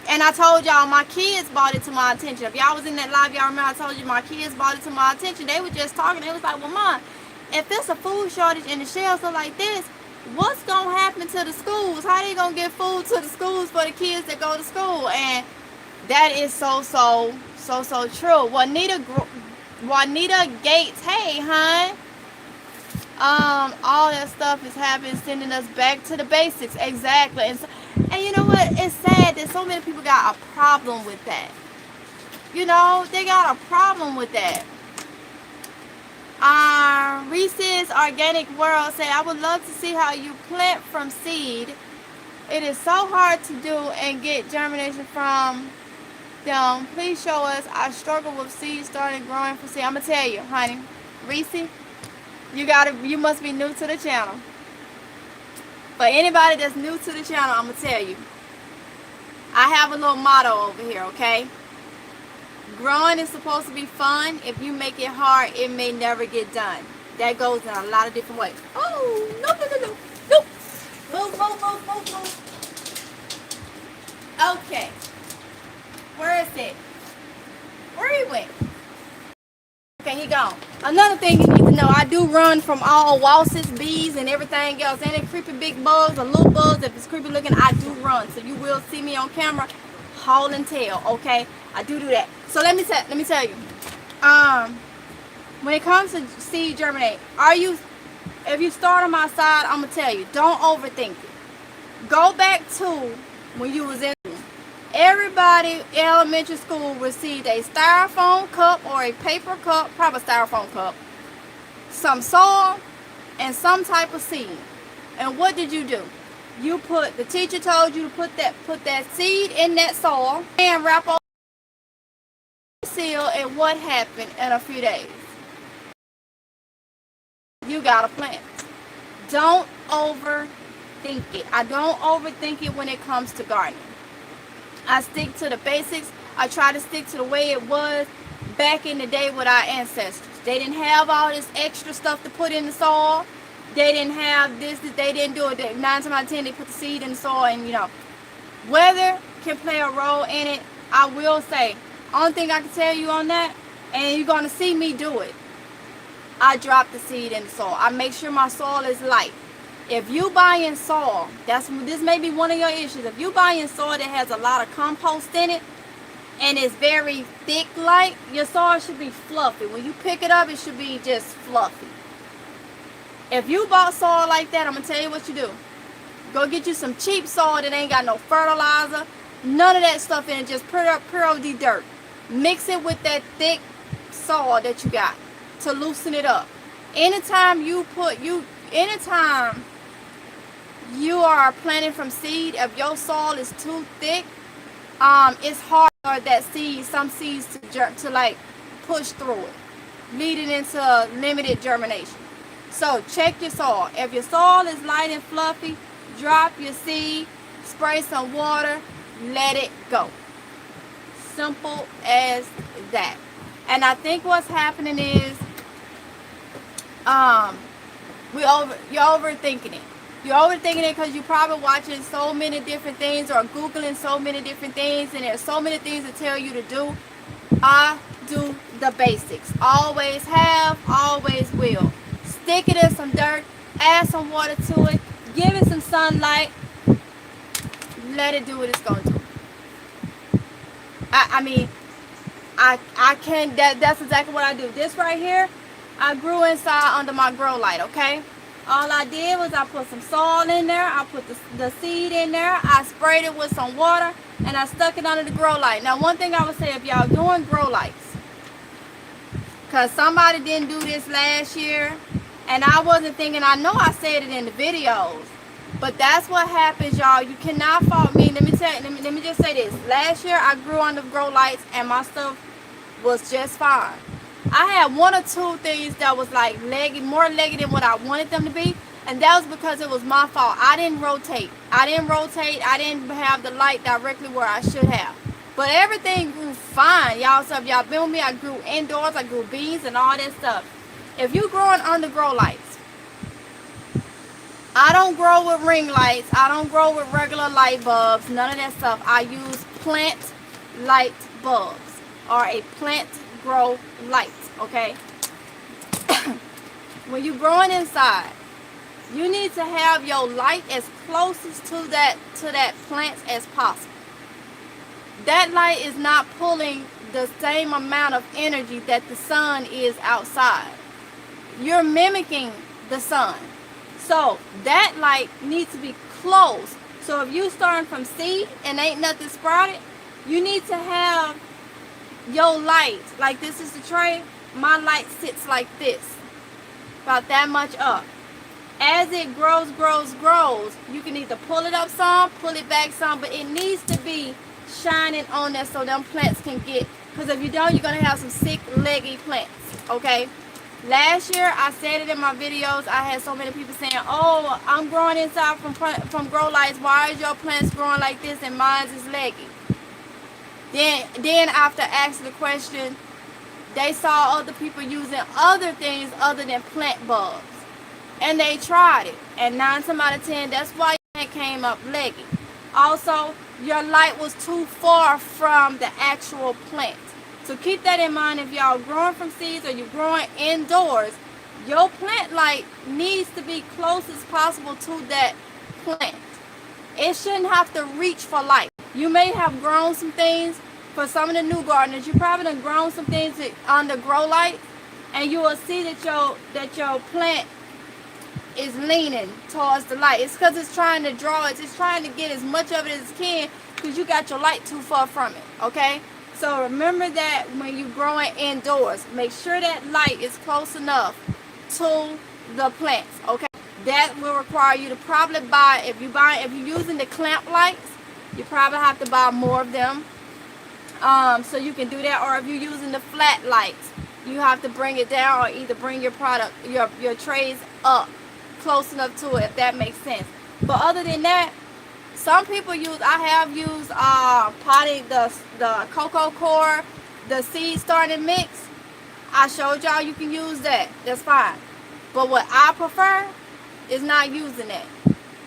And I told y'all my kids brought it to my attention. If y'all was in that live, y'all remember I told you my kids brought it to my attention. They were just talking. They was like, well, Mom, if there's a food shortage and the shelves are like this, what's going to happen to the schools? How they going to get food to the schools for the kids that go to school? And that is so true. Juanita Gates, hey, hon. All that stuff is happening, sending us back to the basics. Exactly. And you know what? It's sad that so many people got a problem with that. You know, they got a problem with that. Reese's Organic World said, I would love to see how you plant from seed. It is so hard to do and get germination from them. Please show us. I struggle with seeds starting growing from seed. I'm going to tell you, honey. Reese, you must be new to the channel. For anybody that's new to the channel, I'm going to tell you. I have a little motto over here, okay? Growing is supposed to be fun. If you make it hard, it may never get done. That goes in a lot of different ways. Oh, no. Move. Okay. Where is it? Where he went? Okay, he gone. Another thing you need to know, I do run from all wasps, bees, and everything else. Any creepy big bugs or little bugs, if it's creepy looking, I do run. So you will see me on camera hauling tail, okay? I do that. So let me tell you. When it comes to seed germinate, if you start on my side, I'm gonna tell you, don't overthink it. Go back to when you was in. Everybody in elementary school received a styrofoam cup or a paper cup, probably styrofoam cup, some soil, and some type of seed. And what did you do? The teacher told you to put that seed in that soil and wrap over the seal. And what happened in a few days? You got a plant. Don't overthink it. I don't overthink it when it comes to gardening. I stick to the basics. I try to stick to the way it was back in the day with our ancestors. They didn't have all this extra stuff to put in the soil. They didn't have this, they didn't do it. 9 times out of 10, they put the seed in the soil, and weather can play a role in it. I will say, only thing I can tell you on that, and you're going to see me do it, I drop the seed in the soil. I make sure my soil is light. If you buying soil, this may be one of your issues. If you buying soil that has a lot of compost in it and it's very thick light, your soil should be fluffy. When you pick it up, it should be just fluffy. If you bought soil like that, I'm going to tell you what you do. Go get you some cheap soil that ain't got no fertilizer, none of that stuff in it, just pure OD dirt. Mix it with that thick soil that you got to loosen it up. Anytime you are planting from seed, if your soil is too thick, it's hard for some seeds to like push through it, leading into limited germination. So check your soil. If your soil is light and fluffy, drop your seed, spray some water, let it go. Simple as that. And I think what's happening is you're overthinking it. You're overthinking it because you're probably watching so many different things or Googling so many different things, and there's so many things to tell you to do. I do the basics. Always have, always will. Stick it in some dirt, add some water to it, give it some sunlight, let it do what it's going to do. That's exactly what I do. This right here, I grew inside under my grow light, okay? All I did was I put some soil in there, I put the seed in there, I sprayed it with some water, and I stuck it under the grow light. Now, one thing I would say, if y'all doing grow lights, because somebody didn't do this last year, and I wasn't thinking, I know I said it in the videos, but that's what happens, y'all. You cannot fault me. Let me just say this. Last year, I grew under grow lights, and my stuff was just fine. I had one or two things that was like more leggy than what I wanted them to be, and that was because it was my fault. I didn't rotate. I didn't have the light directly where I should have. But everything grew fine, y'all. So if y'all been with me, I grew indoors, I grew beans and all that stuff. If you growing under grow lights, I don't grow with ring lights. I don't grow with regular light bulbs. None of that stuff. I use plant light bulbs or a plant grow light, okay? When you're growing inside, you need to have your light as closest to that plant as possible. That light is not pulling the same amount of energy that the sun is outside. You're mimicking the sun. So that light needs to be close. So if you starting from seed and ain't nothing sprouted, you need to have your light, like this is the tray, my light sits like this, about that much up. As it grows, you can either pull it up some, pull it back some, but it needs to be shining on there so them plants can get, because if you don't, you're going to have some sick, leggy plants, okay? Last year, I said it in my videos, I had so many people saying, oh, I'm growing inside from grow lights, why is your plants growing like this and mine is leggy? Then after asking the question, they saw other people using other things other than plant bulbs. And they tried it. And 9 times out of 10, that's why it came up leggy. Also, your light was too far from the actual plant. So keep that in mind if y'all growing from seeds or you're growing indoors. Your plant light needs to be close as possible to that plant. It shouldn't have to reach for light. You may have grown some things. For some of the new gardeners, you probably done grown some things under grow light, and you will see that your plant is leaning towards the light. It's because it's trying to draw it. It's trying to get as much of it as it can because you got your light too far from it, okay? So remember that when you're growing indoors, make sure that light is close enough to the plants, okay? That will require you to probably buy, if you're using the clamp lights, you probably have to buy more of them, so you can do that. Or if you're using the flat lights, you have to bring it down, or either bring your product, your trays up close enough to it, if that makes sense. But other than that, some people use, I have used potting, the cocoa core, the seed starting mix. I showed y'all you can use that. That's fine. But what I prefer is not using that.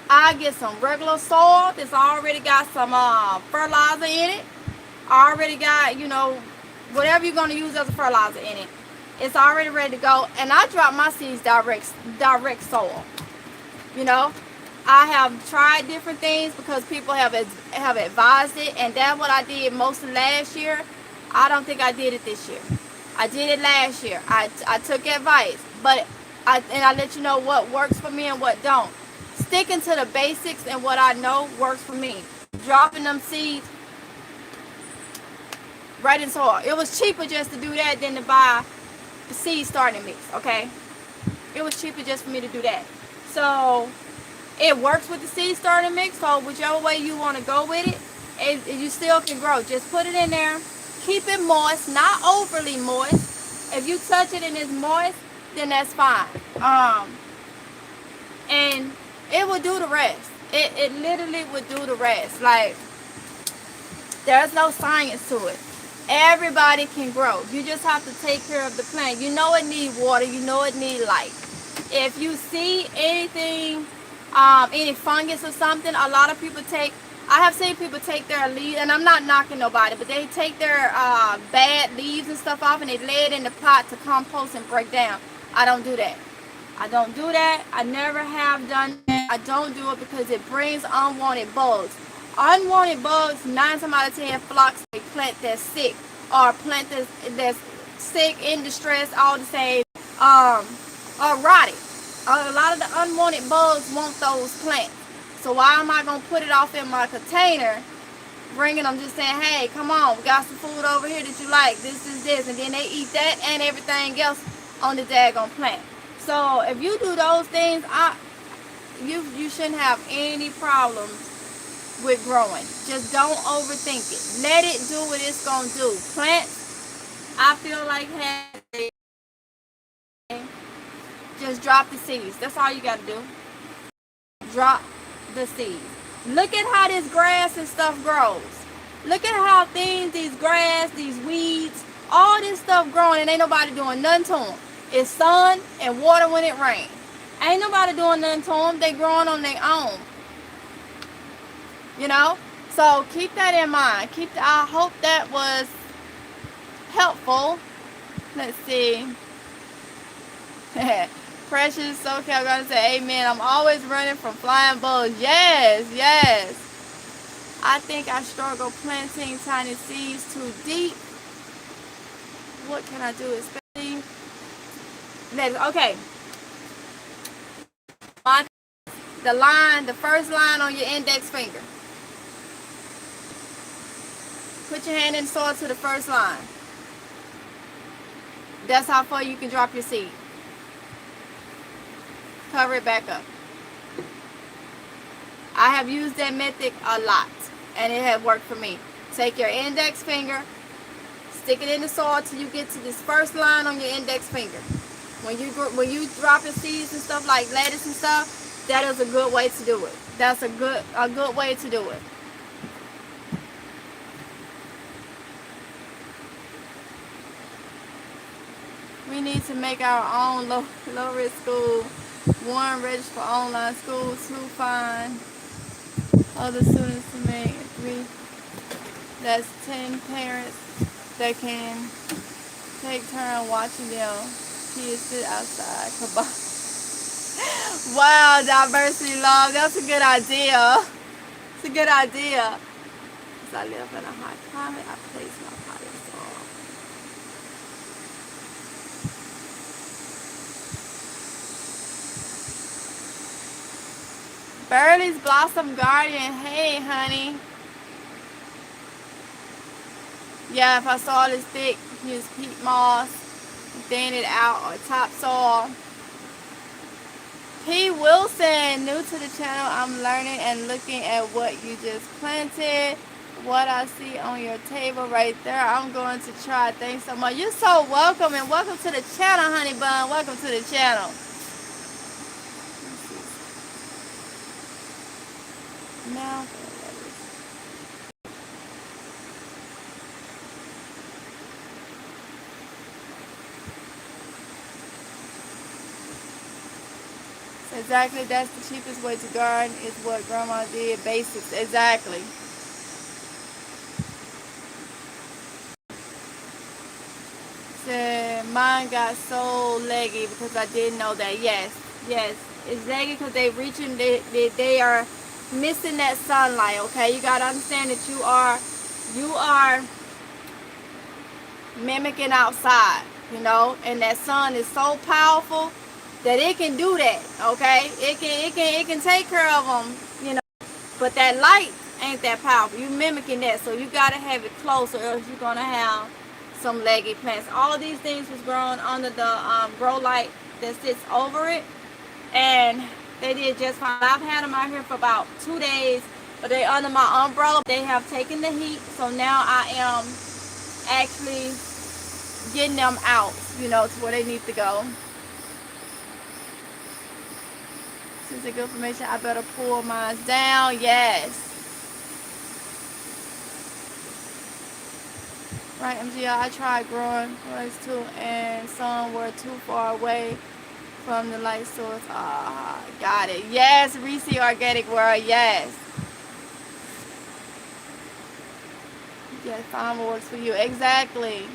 I get some regular soil that's already got some fertilizer in it. I already got, you know, whatever you're going to use as a fertilizer in it. It's already ready to go. And I drop my seeds direct soil. You know, I have tried different things because people have advised it. And that's what I did most of last year. I don't think I did it this year. I did it last year. I took advice. But I let you know what works for me and what don't. Sticking to the basics and what I know works for me. Dropping them seeds right in soil. It was cheaper just to do that than to buy the seed starting mix, okay? It was cheaper just for me to do that. So it works with the seed starting mix. So whichever way you want to go with it, you still can grow. Just put it in there. Keep it moist, not overly moist. If you touch it and it's moist, then that's fine. And it will do the rest. It literally would do the rest. Like, there's no science to it. Everybody can grow. You just have to take care of the plant. You know it needs water. You know it needs light. If you see anything, any fungus or something, a lot of people I have seen people take their leaves, and I'm not knocking nobody, but they take their bad leaves and stuff off and they lay it in the pot to compost and break down. I don't do that. I don't do that. I never have done that. I don't do it because it brings unwanted bugs. Unwanted bugs, 9 times out of 10, flocks a plant that's sick, or a plant that's sick, in distress, all the same, or rotted. A lot of the unwanted bugs want those plants. So why am I going to put it off in my container, bringing them, just saying, hey, come on, we got some food over here that you like, this, and then they eat that and everything else on the daggone plant. So if you do those things, you shouldn't have any problems with growing. Just don't overthink it. Let it do what it's going to do. Plants, I feel like, just drop the seeds. That's all you got to do. Drop the seeds. Look at how this grass and stuff grows. Look at how these grass, these weeds, all this stuff growing, and ain't nobody doing nothing to them. It's sun and water when it rains. Ain't nobody doing nothing to them. They growing on their own. You know? So keep that in mind. I hope that was helpful. Let's see. Precious, okay, I'm going to say amen. I'm always running from flying bugs. Yes, yes. I think I struggle planting tiny seeds too deep. What can I do? Especially, okay. The first line on your index finger. Put your hand in the soil to the first line. That's how far you can drop your seed. Cover it back up. I have used that method a lot, and it has worked for me. Take your index finger, stick it in the soil till you get to this first line on your index finger. When you drop your seeds and stuff like lettuce and stuff, that is a good way to do it. That's a good way to do it. We need to make our own low-risk school. 1, register for online school. 2, find other students to make. 3, that's 10 parents that can take turn watching them kids sit outside. Wow, diversity love. That's a good idea. It's a good idea. As I live in a hot climate, I place my potted soil. Burley's Blossom Guardian. Hey, honey. Yeah, if I saw this thick, use peat moss, thin it out, or topsoil. P. Wilson, new to the channel. I'm learning and looking at what you just planted. What I see on your table right there, I'm going to try. Thanks so much. You're so welcome, and welcome to the channel, honey bun. Welcome to the channel. Now, exactly, that's the cheapest way to garden is what grandma did. Basics, exactly. Said mine got so leggy because I didn't know that. Yes, yes, it's leggy because they reaching. They are missing that sunlight. Okay, you gotta understand that you are mimicking outside. You know, and that sun is so powerful that it can do that. Okay, it can take care of them. You know, but that light ain't that powerful. You mimicking that, so you gotta have it close, or else you're gonna have some leggy plants. All of these things was grown under the grow light that sits over it, and they did just fine. I've had them out here for about 2 days, but they under my umbrella. They have taken the heat, so now I am actually getting them out, you know, to where they need to go. This is a good information. I better pull mine down. Yes. Right, MGL, I tried growing ones too, and some were too far away from the light source. Ah, got it. Yes, Reese Organic World, yes. Yes, farmer works for you. Exactly.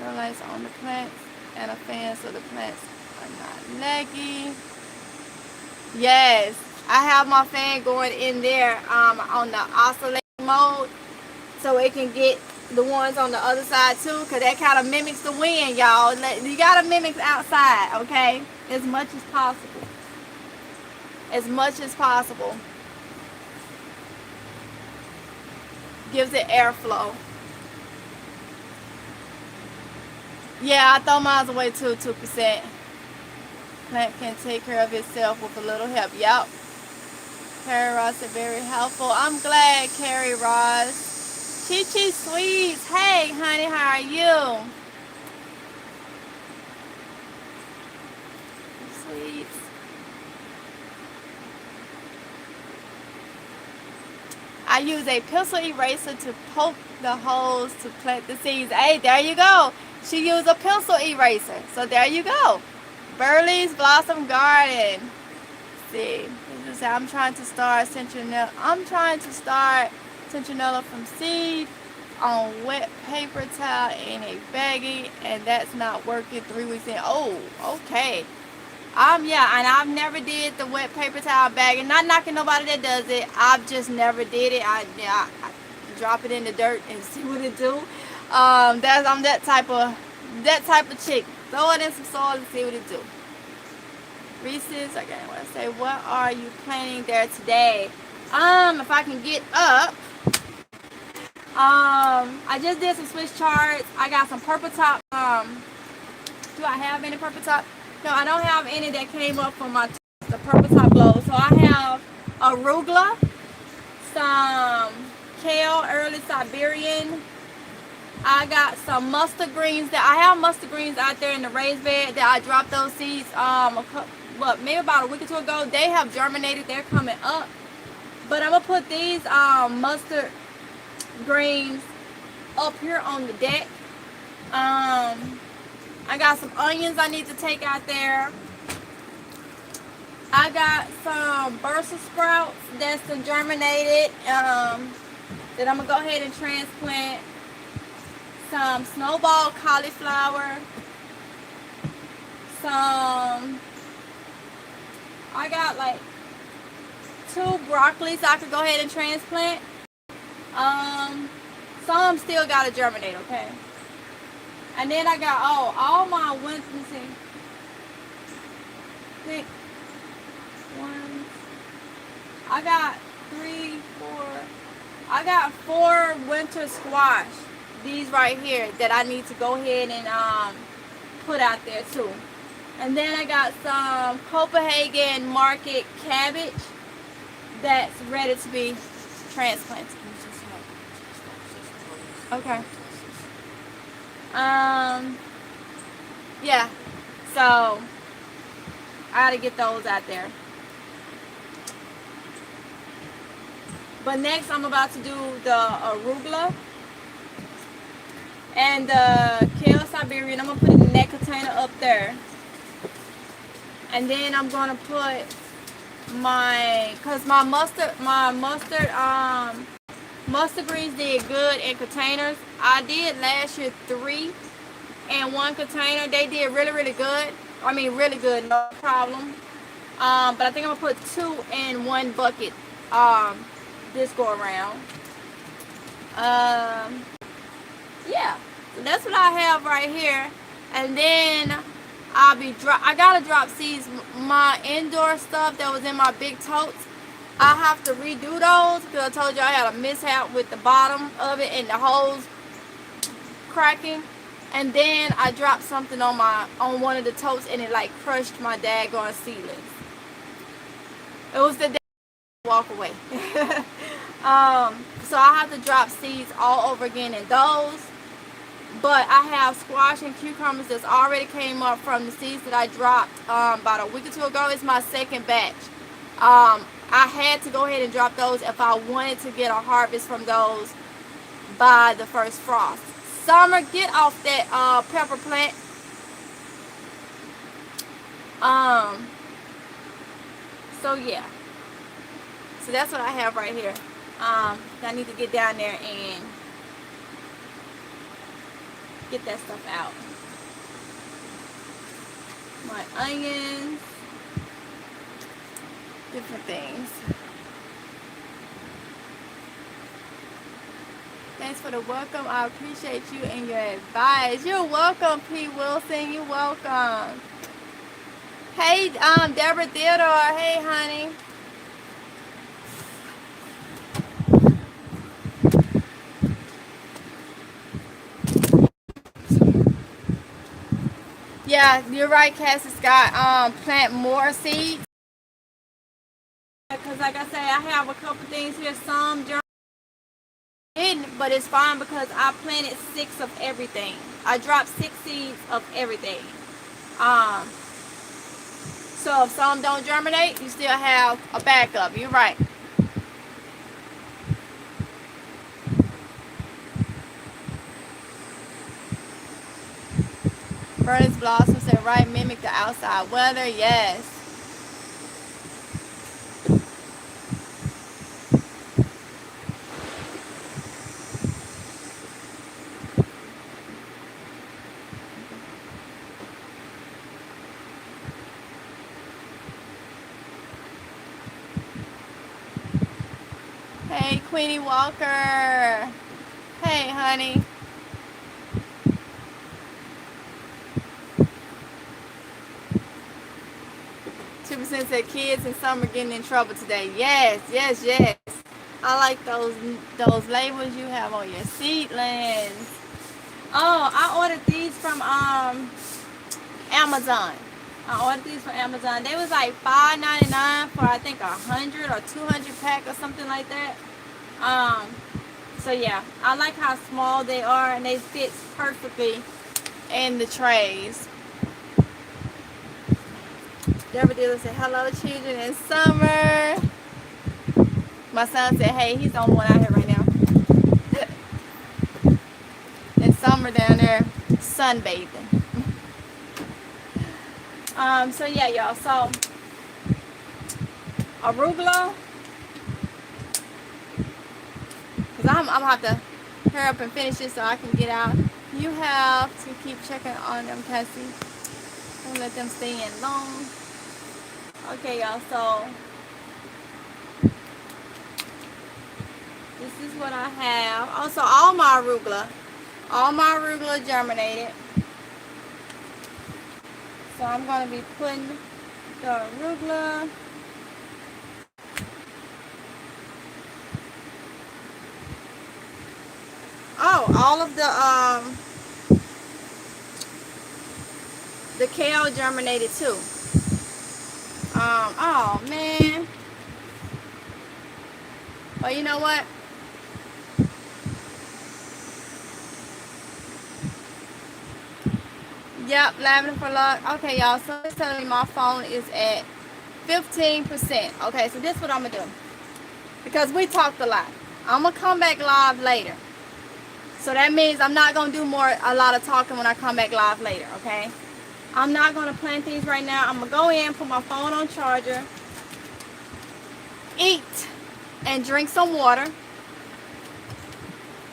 The lights on the plants and a fan so the plants are not leggy. Yes, I have my fan going in there on the oscillating mode so it can get the ones on the other side too, because that kind of mimics the wind, y'all. You gotta mimic outside, okay, as much as possible. As much as possible. Gives it airflow. Yeah, I throw mine away too, 2%. Plant can take care of itself with a little help. Yep. Carrie Ross is very helpful. I'm glad, Carrie Ross. Chi Chi Sweets. Hey, honey, how are you? Sweets. I use a pencil eraser to poke the holes to plant the seeds. Hey, there you go. She used a pencil eraser. So there you go. Burley's Blossom Garden. Let's see. I'm trying to start citronella. Citronella from seed on wet paper towel in a baggie, and that's not working 3 weeks in. Oh, okay. Yeah, and I've never did the wet paper towel bagging. Not knocking nobody that does it. I've just never did it. I drop it in the dirt and see what it do. I'm that type of chick. Throw it in some soil and see what it do. Reese's, okay, what I say, what are you planting there today? If I can get up, I just did some Swiss charts. I got some purple top. Do I have any purple top? No, I don't have any that came up from the purple top blow. So I have arugula, some kale, early Siberian. I got some mustard greens. I have mustard greens out there in the raised bed that I dropped those seeds maybe about a week or two ago. They have germinated. They're coming up. But I'm gonna put these mustard greens up here on the deck. I got some onions I need to take out there. I got some Brussels sprouts that's been germinated that I'm gonna go ahead and transplant. Some snowball cauliflower. I got like 2 broccolis I could go ahead and transplant. Some still gotta germinate, okay? And then I got all my ones, let me see. 6, 1, I got 3, 4. I got 4 winter squash. These right here that I need to go ahead and put out there too. And then I got some Copenhagen Market cabbage that's ready to be transplanted. Okay. Yeah. So I gotta get those out there. But next I'm about to do the arugula and the kale Siberian. I'm gonna put it in that container up there. And then I'm gonna put cause my mustard greens did good in containers. I did last year 3 in 1 container. They did really, really good. I mean, really good, no problem. But I think I'm gonna put 2 in 1 bucket this go around. Yeah, so that's what I have right here. And then I gotta drop seeds. My indoor stuff that was in my big totes, I have to redo those because I told you I had a mishap with the bottom of it and the holes cracking. And then I dropped something on one of the totes and it like crushed my daggone seedlings. It was the day I walk away. So I have to drop seeds all over again in those. But I have squash and cucumbers that's already came up from the seeds that I dropped about a week or 2 ago. It's my second batch. I had to go ahead and drop those if I wanted to get a harvest from those by the first frost. Summer, get off that pepper plant. So yeah. So that's what I have right here. I need to get down there and get that stuff out. My onions, different things. Thanks for the welcome. I appreciate you and your advice. You're welcome, P. Wilson. You're welcome. Hey, Deborah Theodore. Hey, honey. Yeah, you're right, Cassie Scott. Plant more seeds. Because like I say, I have a couple things here. Some didn't, but it's fine because I planted 6 of everything. I dropped 6 seeds of everything. So if some don't germinate, you still have a backup. You're right. Furnace blossom said, right, mimic the outside weather. Yes. Hey, Queenie Walker. Hey, honey. Said kids and some are getting in trouble today. Yes, yes, yes. I like those labels you have on your seedlings. Oh, I ordered these from Amazon. I ordered these from Amazon. They was like $5.99 for I think 100 or 200 pack or something like that. So yeah, I like how small they are and they fit perfectly in the trays. Deborah Dillon said, hello, children, in summer. My son said, hey, he's the only one out here right now. In summer down there, sunbathing. So yeah, y'all. So, arugula. Because I'm going to have to hurry up and finish this so I can get out. You have to keep checking on them, Cassie. Don't let them stay in long. Okay, y'all, so this is what I have. Also, all my arugula germinated. So I'm going to be putting the arugula all of the kale germinated too. Oh man. But you know what? Yep, lavender for luck. Okay, y'all. So it's telling me my phone is at 15%. Okay, so this is what I'm gonna do. Because we talked a lot. I'm gonna come back live later. So that means I'm not gonna do a lot of talking when I come back live later, okay? I'm not gonna plant these right now. I'm gonna go in, put my phone on charger, eat, and drink some water.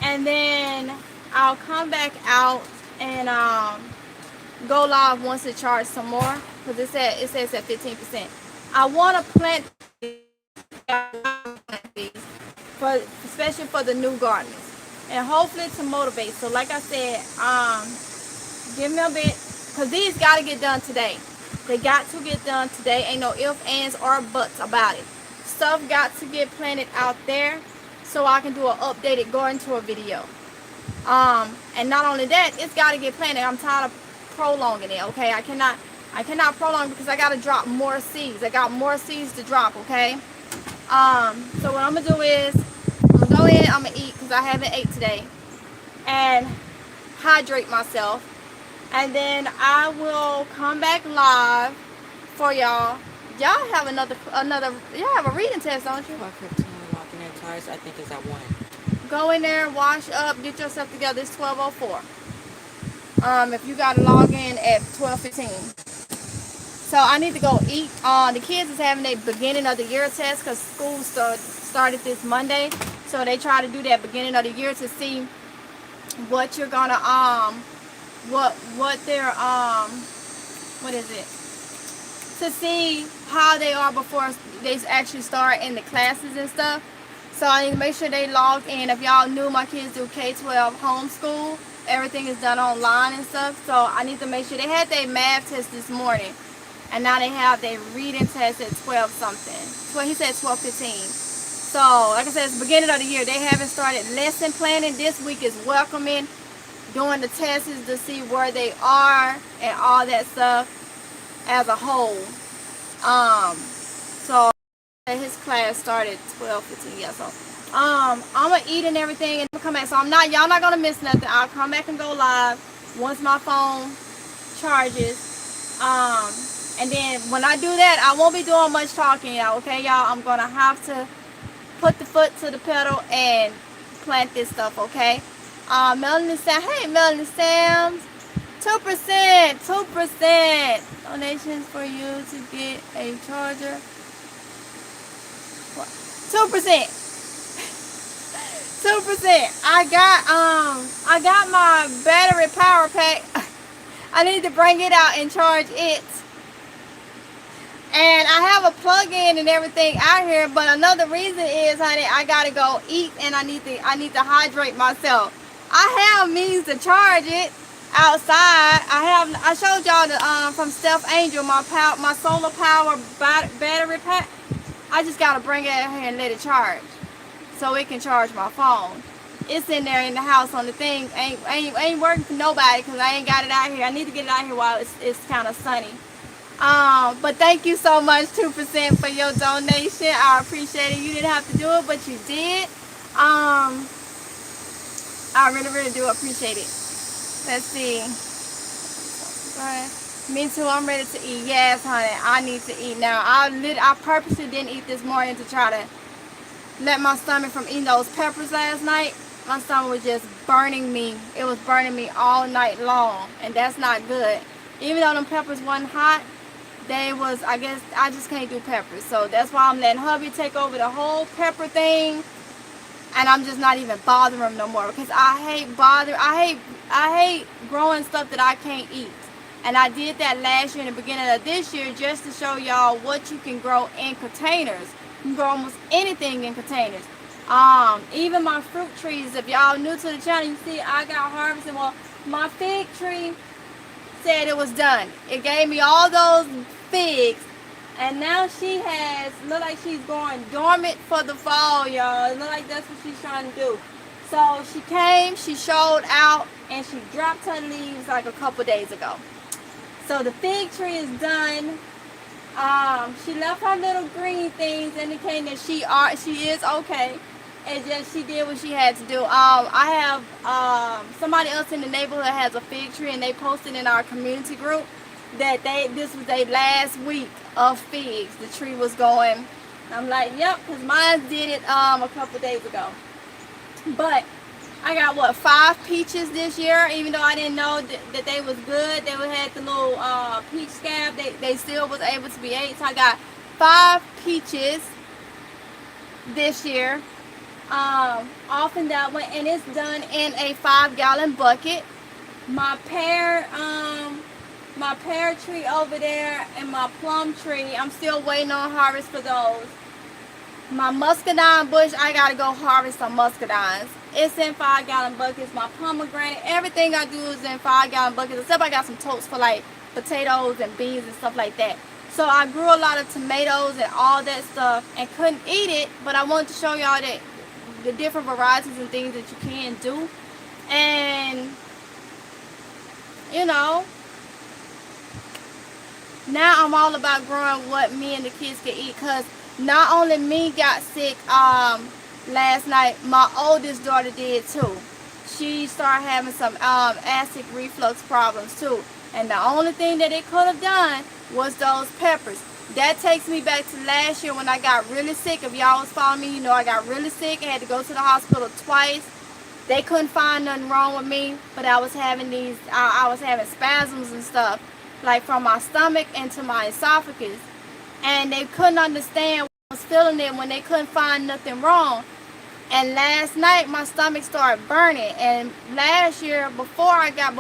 And then I'll come back out and go live once it charges some more. Because it says at 15%. I wanna plant these, especially for the new gardeners. And hopefully to motivate. So like I said, give me a bit. Because these got to get done today. They got to get done today. Ain't no ifs, ands, or buts about it. Stuff got to get planted out there so I can do an updated garden tour video. And not only that, it's got to get planted. I'm tired of prolonging it, okay? I cannot prolong because I got to drop more seeds. I got more seeds to drop, okay? So what I'm going to do is, I'm going to go in, I'm going to eat because I haven't ate today. And hydrate myself. And then I will come back live for y'all. Y'all have y'all have a reading test, don't you? 12:15, walking in twice, I think it's at 1. Go in there, wash up, get yourself together. It's 12:04. If you got to log in at 12:15. So I need to go eat. The kids is having their beginning of the year test because school started this Monday. So they try to do that beginning of the year to see what you're gonna what their what is it, to see how they are before they actually start in the classes and stuff. So I need to make sure they log in. If y'all knew, my kids do K-12 homeschool. Everything is done online and stuff. So I need to make sure they had their math test this morning, and now they have their reading test at 12 something. Well, he said 12:15. So like I said, it's the beginning of the year. They haven't started lesson planning. This week is welcoming, doing the tests to see where they are and all that stuff as a whole. So his class started 12:15. Yeah, so I'm gonna eat and everything and come back. So y'all not gonna miss nothing. I'll come back and go live once my phone charges. And then when I do that, I won't be doing much talking, y'all. Okay, y'all. I'm gonna have to put the foot to the pedal and plant this stuff. Okay. Melanie Sam, hey Melanie Sam's, 2% donations for you to get a charger. 2%. I got my battery power pack. I need to bring it out and charge it. And I have a plug-in and everything out here, but another reason is, honey, I gotta go eat and I need to hydrate myself. I have means to charge it outside. I showed y'all the from Steph Angel, my solar power battery pack. I just gotta bring it out here and let it charge, so it can charge my phone. It's in there in the house on the thing. Ain't working for nobody because I ain't got it out here. I need to get it out here while it's kind of sunny. But thank you so much, 2%, for your donation. I appreciate it. You didn't have to do it, but you did. I really, really do appreciate it. Let's see. Me too. I'm ready to eat. Yes, honey. I need to eat now. I purposely didn't eat this morning to try to let my stomach from eating those peppers last night. My stomach was just burning me. It was burning me all night long, and that's not good. Even though them peppers wasn't hot, I guess I just can't do peppers. So that's why I'm letting hubby take over the whole pepper thing. And I'm just not even bothering him no more because I hate growing stuff that I can't eat. And I did that last year in the beginning of this year just to show y'all what you can grow in containers. You can grow almost anything in containers. Even my fruit trees, if y'all new to the channel, you see I got harvested. Well, my fig tree said it was done. It gave me all those figs. And now look like she's going dormant for the fall, y'all. It look like that's what she's trying to do. So she came, she showed out, and she dropped her leaves like a couple days ago. So the fig tree is done. She left her little green things indicating that she is okay. It's just she did what she had to do. I have somebody else in the neighborhood has a fig tree, and they posted in our community group that this was their last week of figs. The tree was going. I'm like, yep, because mine did it a couple days ago. But I got, what, 5 peaches this year, even though I didn't know that they was good. They had the little peach scab. They still was able to be ate. So I got 5 peaches this year off in that one. And it's done in a 5-gallon bucket. My pear tree over there and my plum tree, I'm still waiting on harvest for those. My muscadine bush, I gotta go harvest some muscadines. It's in 5-gallon buckets. My pomegranate, everything I do is in 5-gallon buckets, except I got some totes for like potatoes and beans and stuff like that. So I grew a lot of tomatoes and all that stuff and couldn't eat it, but I wanted to show y'all that the different varieties and things that you can do. And you know, now I'm all about growing what me and the kids can eat, because not only me got sick last night, my oldest daughter did too. She started having some acid reflux problems too. And the only thing that it could have done was those peppers. That takes me back to last year when I got really sick. If y'all was following me, you know I got really sick. I had to go to the hospital twice. They couldn't find nothing wrong with me, but I was having I was having spasms and stuff, like from my stomach into my esophagus. And they couldn't understand what I was feeling it when they couldn't find nothing wrong. And last night my stomach started burning. And last year, before I got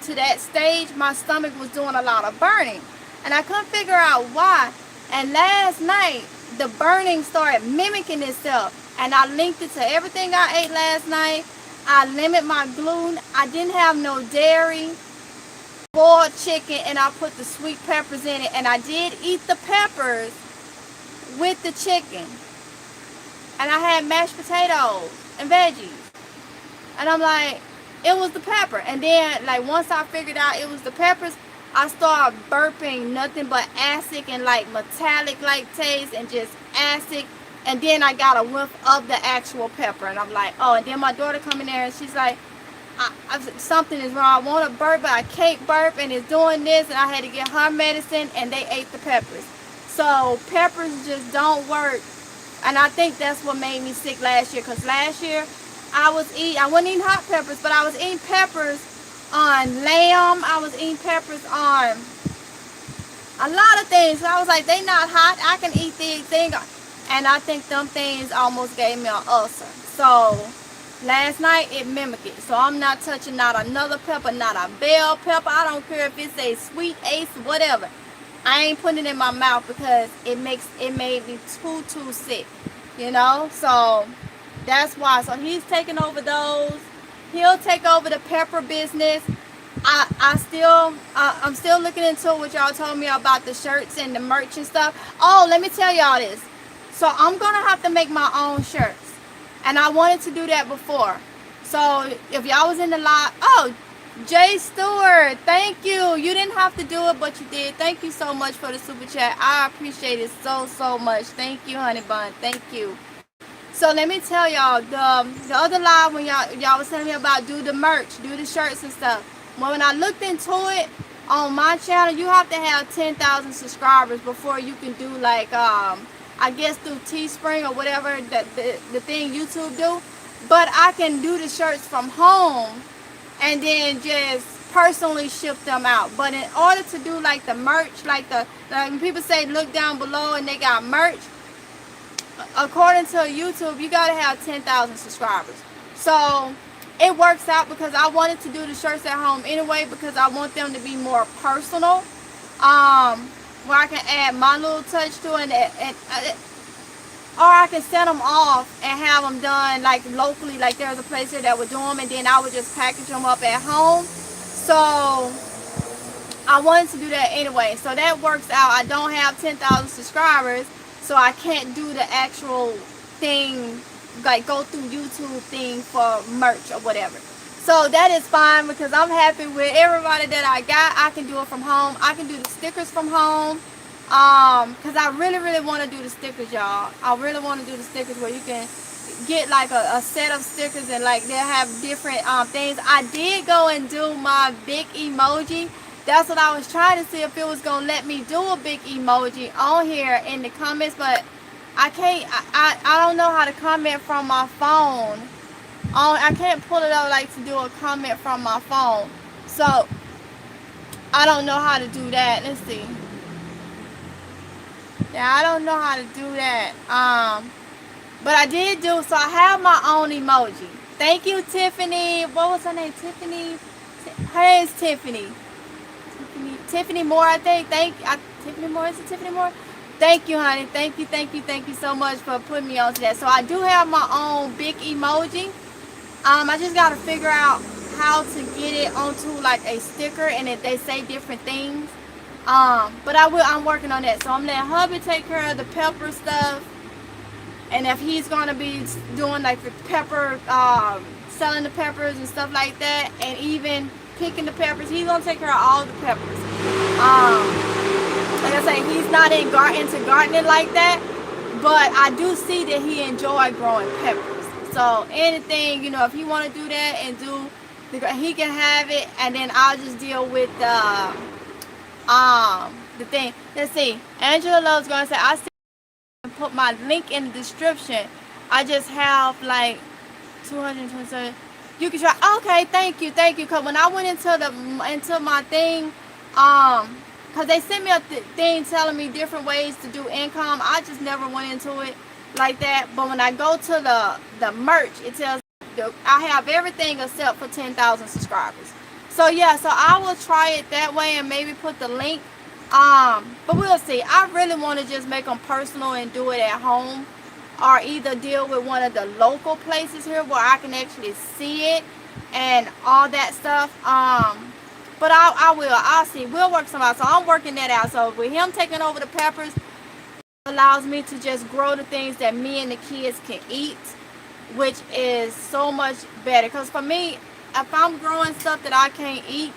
to that stage, my stomach was doing a lot of burning. And I couldn't figure out why. And last night, the burning started mimicking itself. And I linked it to everything I ate last night. I limit my gluten. I didn't have no dairy, boiled chicken, and I put the sweet peppers in it. And I did eat the peppers with the chicken. And I had mashed potatoes and veggies. And I'm like, it was the pepper. And then, like, once I figured out it was the peppers, I started burping nothing but acid and like metallic like taste and just acid. And then I got a whiff of the actual pepper. And I'm like, oh. And then my daughter come in there and she's like, something is wrong. I want to burp, but I can't burp, and it's doing this. And I had to get her medicine, and they ate the peppers. So peppers just don't work. And I think that's what made me sick last year. Because last year I wasn't eating hot peppers, but I was eating peppers on lamb. I was eating peppers on a lot of things. So I was like, they not hot. I can eat these things. And I think them things almost gave me an ulcer. So last night it mimicked it. So I'm not touching not another pepper, not a bell pepper. I don't care if it's a sweet ace, whatever. I ain't putting it in my mouth because it made me too sick. You know? So that's why. So he's taking over those. He'll take over the pepper business. I'm still looking into what y'all told me about the shirts and the merch and stuff. Oh, let me tell y'all this. So I'm going to have to make my own shirts. And I wanted to do that before. So if y'all was in the live, oh, Jay Stewart, thank you. You didn't have to do it, but you did. Thank you so much for the super chat. I appreciate it so much. Thank you, honey bun. Thank you. So let me tell y'all, the other live when y'all was telling me about do the merch, do the shirts and stuff. When I looked into it on my channel, you have to have 10,000 subscribers before you can do like I guess through Teespring or whatever the thing YouTube do. But I can do the shirts from home and then just personally ship them out. But in order to do like the merch, like when people say look down below and they got merch, according to YouTube, you gotta have 10,000 subscribers. So it works out because I wanted to do the shirts at home anyway because I want them to be more personal. Where I can add my little touch to it, or I can send them off and have them done like locally, like there's a place here that would do them, and then I would just package them up at home. So I wanted to do that anyway, so that works out. I don't have 10,000 subscribers, so I can't do the actual thing like go through YouTube thing for merch or whatever. So that is fine because I'm happy with everybody that I got. I can do it from home. I can do the stickers from home. Because I really want to do the stickers, y'all. I really want to do the stickers where you can get like a set of stickers and like they'll have different things. I did go and do my big emoji. That's what I was trying to see if it was gonna let me do a big emoji on here in the comments, but I can't. I don't know how to comment from my phone. I can't pull it up like to do a comment from my phone, so I don't know how to do that. Let's see. Yeah, I don't know how to do that. But I did do, so I have my own emoji. Thank you, Tiffany. What was her name? Tiffany? Her name's Tiffany. Tiffany Moore, I think. Tiffany Moore, is it Tiffany Moore? Thank you, honey. Thank you so much for putting me on to that. So I do have my own big emoji. I just got to figure out how to get it onto like a sticker and if they say different things. But I'm working on that. So I'm letting hubby take care of the pepper stuff. And if he's going to be doing like the pepper, selling the peppers and stuff like that, and even picking the peppers, he's going to take care of all the peppers. Like I say, he's not into gardening like that, but I do see that he enjoys growing peppers. So anything, you know, if he want to do that and he can have it, and then I'll just deal with the thing. Let's see. Angela Love's going to say, I see put my link in the description. I just have like 227. You can try. Okay, thank you. Because when I went into my thing, because they sent me a thing telling me different ways to do income. I just never went into it like that. But when I go to the merch, it tells I have everything except for 10,000 subscribers. So yeah, so I will try it that way and maybe put the link. But we'll see. I really want to just make them personal and do it at home, or either deal with one of the local places here where I can actually see it and all that stuff. But I'll see. We'll work some out. So I'm working that out. So with him taking over the peppers, it allows me to just grow the things that me and the kids can eat, which is so much better. Because for me, if I'm growing stuff that I can't eat,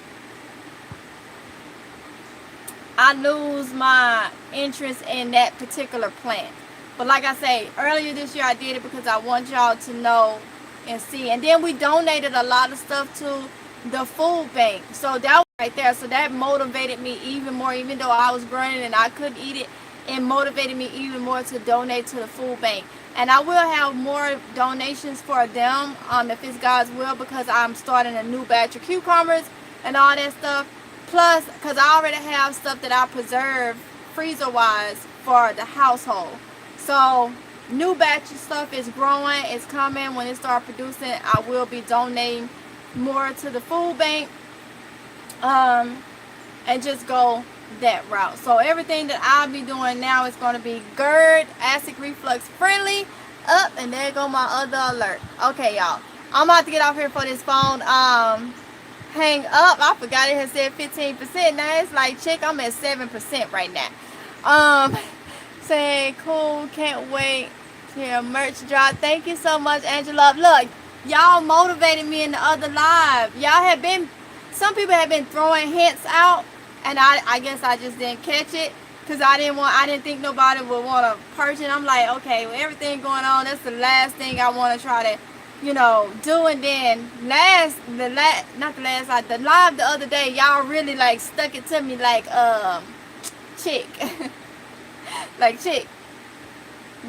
I lose my interest in that particular plant. But like I say, earlier this year I did it because I want y'all to know and see. And then we donated a lot of stuff to the food bank. So that was right there. So that motivated me even more, even though I was growing and I couldn't eat it. It motivated me even more to donate to the food bank. And I will have more donations for them if it's God's will, because I'm starting a new batch of cucumbers and all that stuff. Plus, because I already have stuff that I preserve freezer-wise for the household. So, new batch of stuff is growing. It's coming. When it starts producing, I will be donating more to the food bank. And just go that route. So, everything that I'll be doing now is going to be GERD, acid reflux friendly. Up, and there go my other alert. Okay, y'all. I'm about to get off here for this phone. Hang up. I forgot it had said 15%. Now it's like, check, I'm at 7% right now. Saying cool, can't wait till merch drop. Thank you so much, Angela. Look, y'all motivated me in the other live. Some people have been throwing hints out, and I guess I just didn't catch it because I didn't think nobody would want to purchase. I'm like, okay, with everything going on, that's the last thing I want to try to do. And then the live the other day, y'all really like stuck it to me like chick like chick,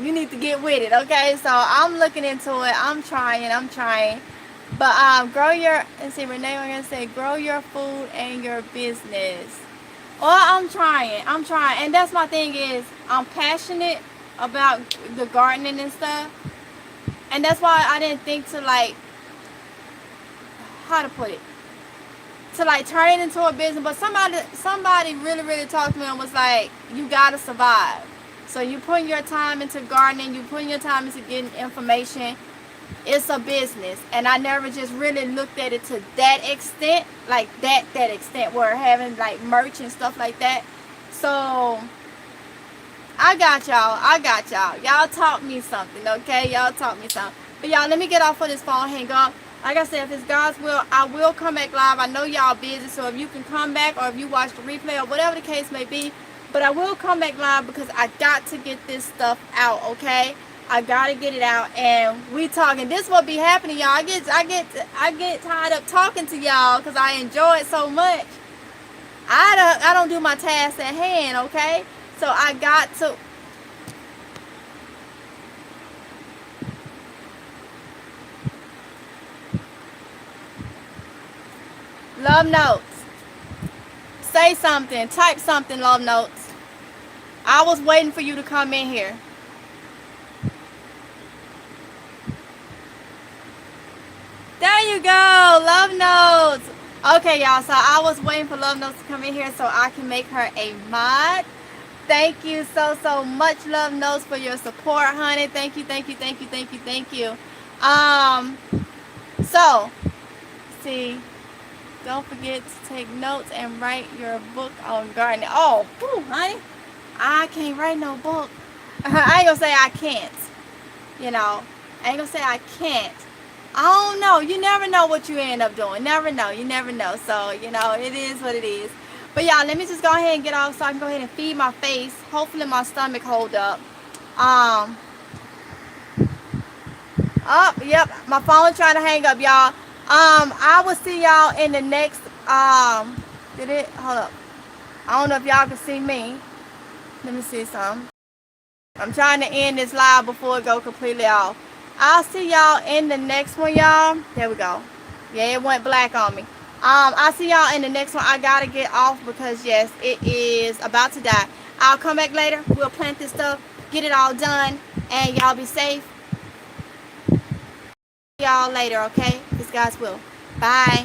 you need to get with it. Okay, so I'm looking into it. I'm trying. But let's see, Renee, I'm gonna say grow your food and your business. Well, I'm trying, and that's my thing is I'm passionate about the gardening and stuff. And that's why I didn't think to like, how to put it, to like turn it into a business. But somebody really talked to me and was like, you gotta survive. So you putting your time into gardening, you putting your time into getting information. It's a business. And I never just really looked at it to that extent, like that extent where having like merch and stuff like that. So I got y'all. I got y'all. Y'all taught me something, okay? Y'all taught me something. But y'all, let me get off of this phone, hang up. Like I said, if it's God's will, I will come back live. I know y'all busy, so if you can come back or if you watch the replay or whatever the case may be, but I will come back live because I got to get this stuff out, okay? I gotta get it out, and we talking. This will be happening, y'all. I get tired of talking to y'all because I enjoy it so much. I don't do my tasks at hand, okay? So I got to. Love notes. Say something. Type something, love notes. I was waiting for you to come in here. There you go. Love notes. Okay, y'all. So I was waiting for love notes to come in here so I can make her a mod. Thank you so much, love notes, for your support, honey. Thank you. So, see, don't forget to take notes and write your book on gardening. Oh, whew, honey, I can't write no book. I ain't gonna say I can't. You know, I ain't gonna say I can't. I don't know. You never know what you end up doing. Never know. You never know. So, you know, it is what it is. But y'all, let me just go ahead and get off so I can go ahead and feed my face. Hopefully my stomach hold up. Oh, yep, my phone trying to hang up, y'all. I will see y'all in the next, did it? Hold up. I don't know if y'all can see me. Let me see something. I'm trying to end this live before it go completely off. I'll see y'all in the next one, y'all. There we go. Yeah, it went black on me. I'll see y'all in the next one. I gotta get off because, yes, it is about to die. I'll come back later. We'll plant this stuff, get it all done, and y'all be safe. Y'all later, okay? This God's will. Bye.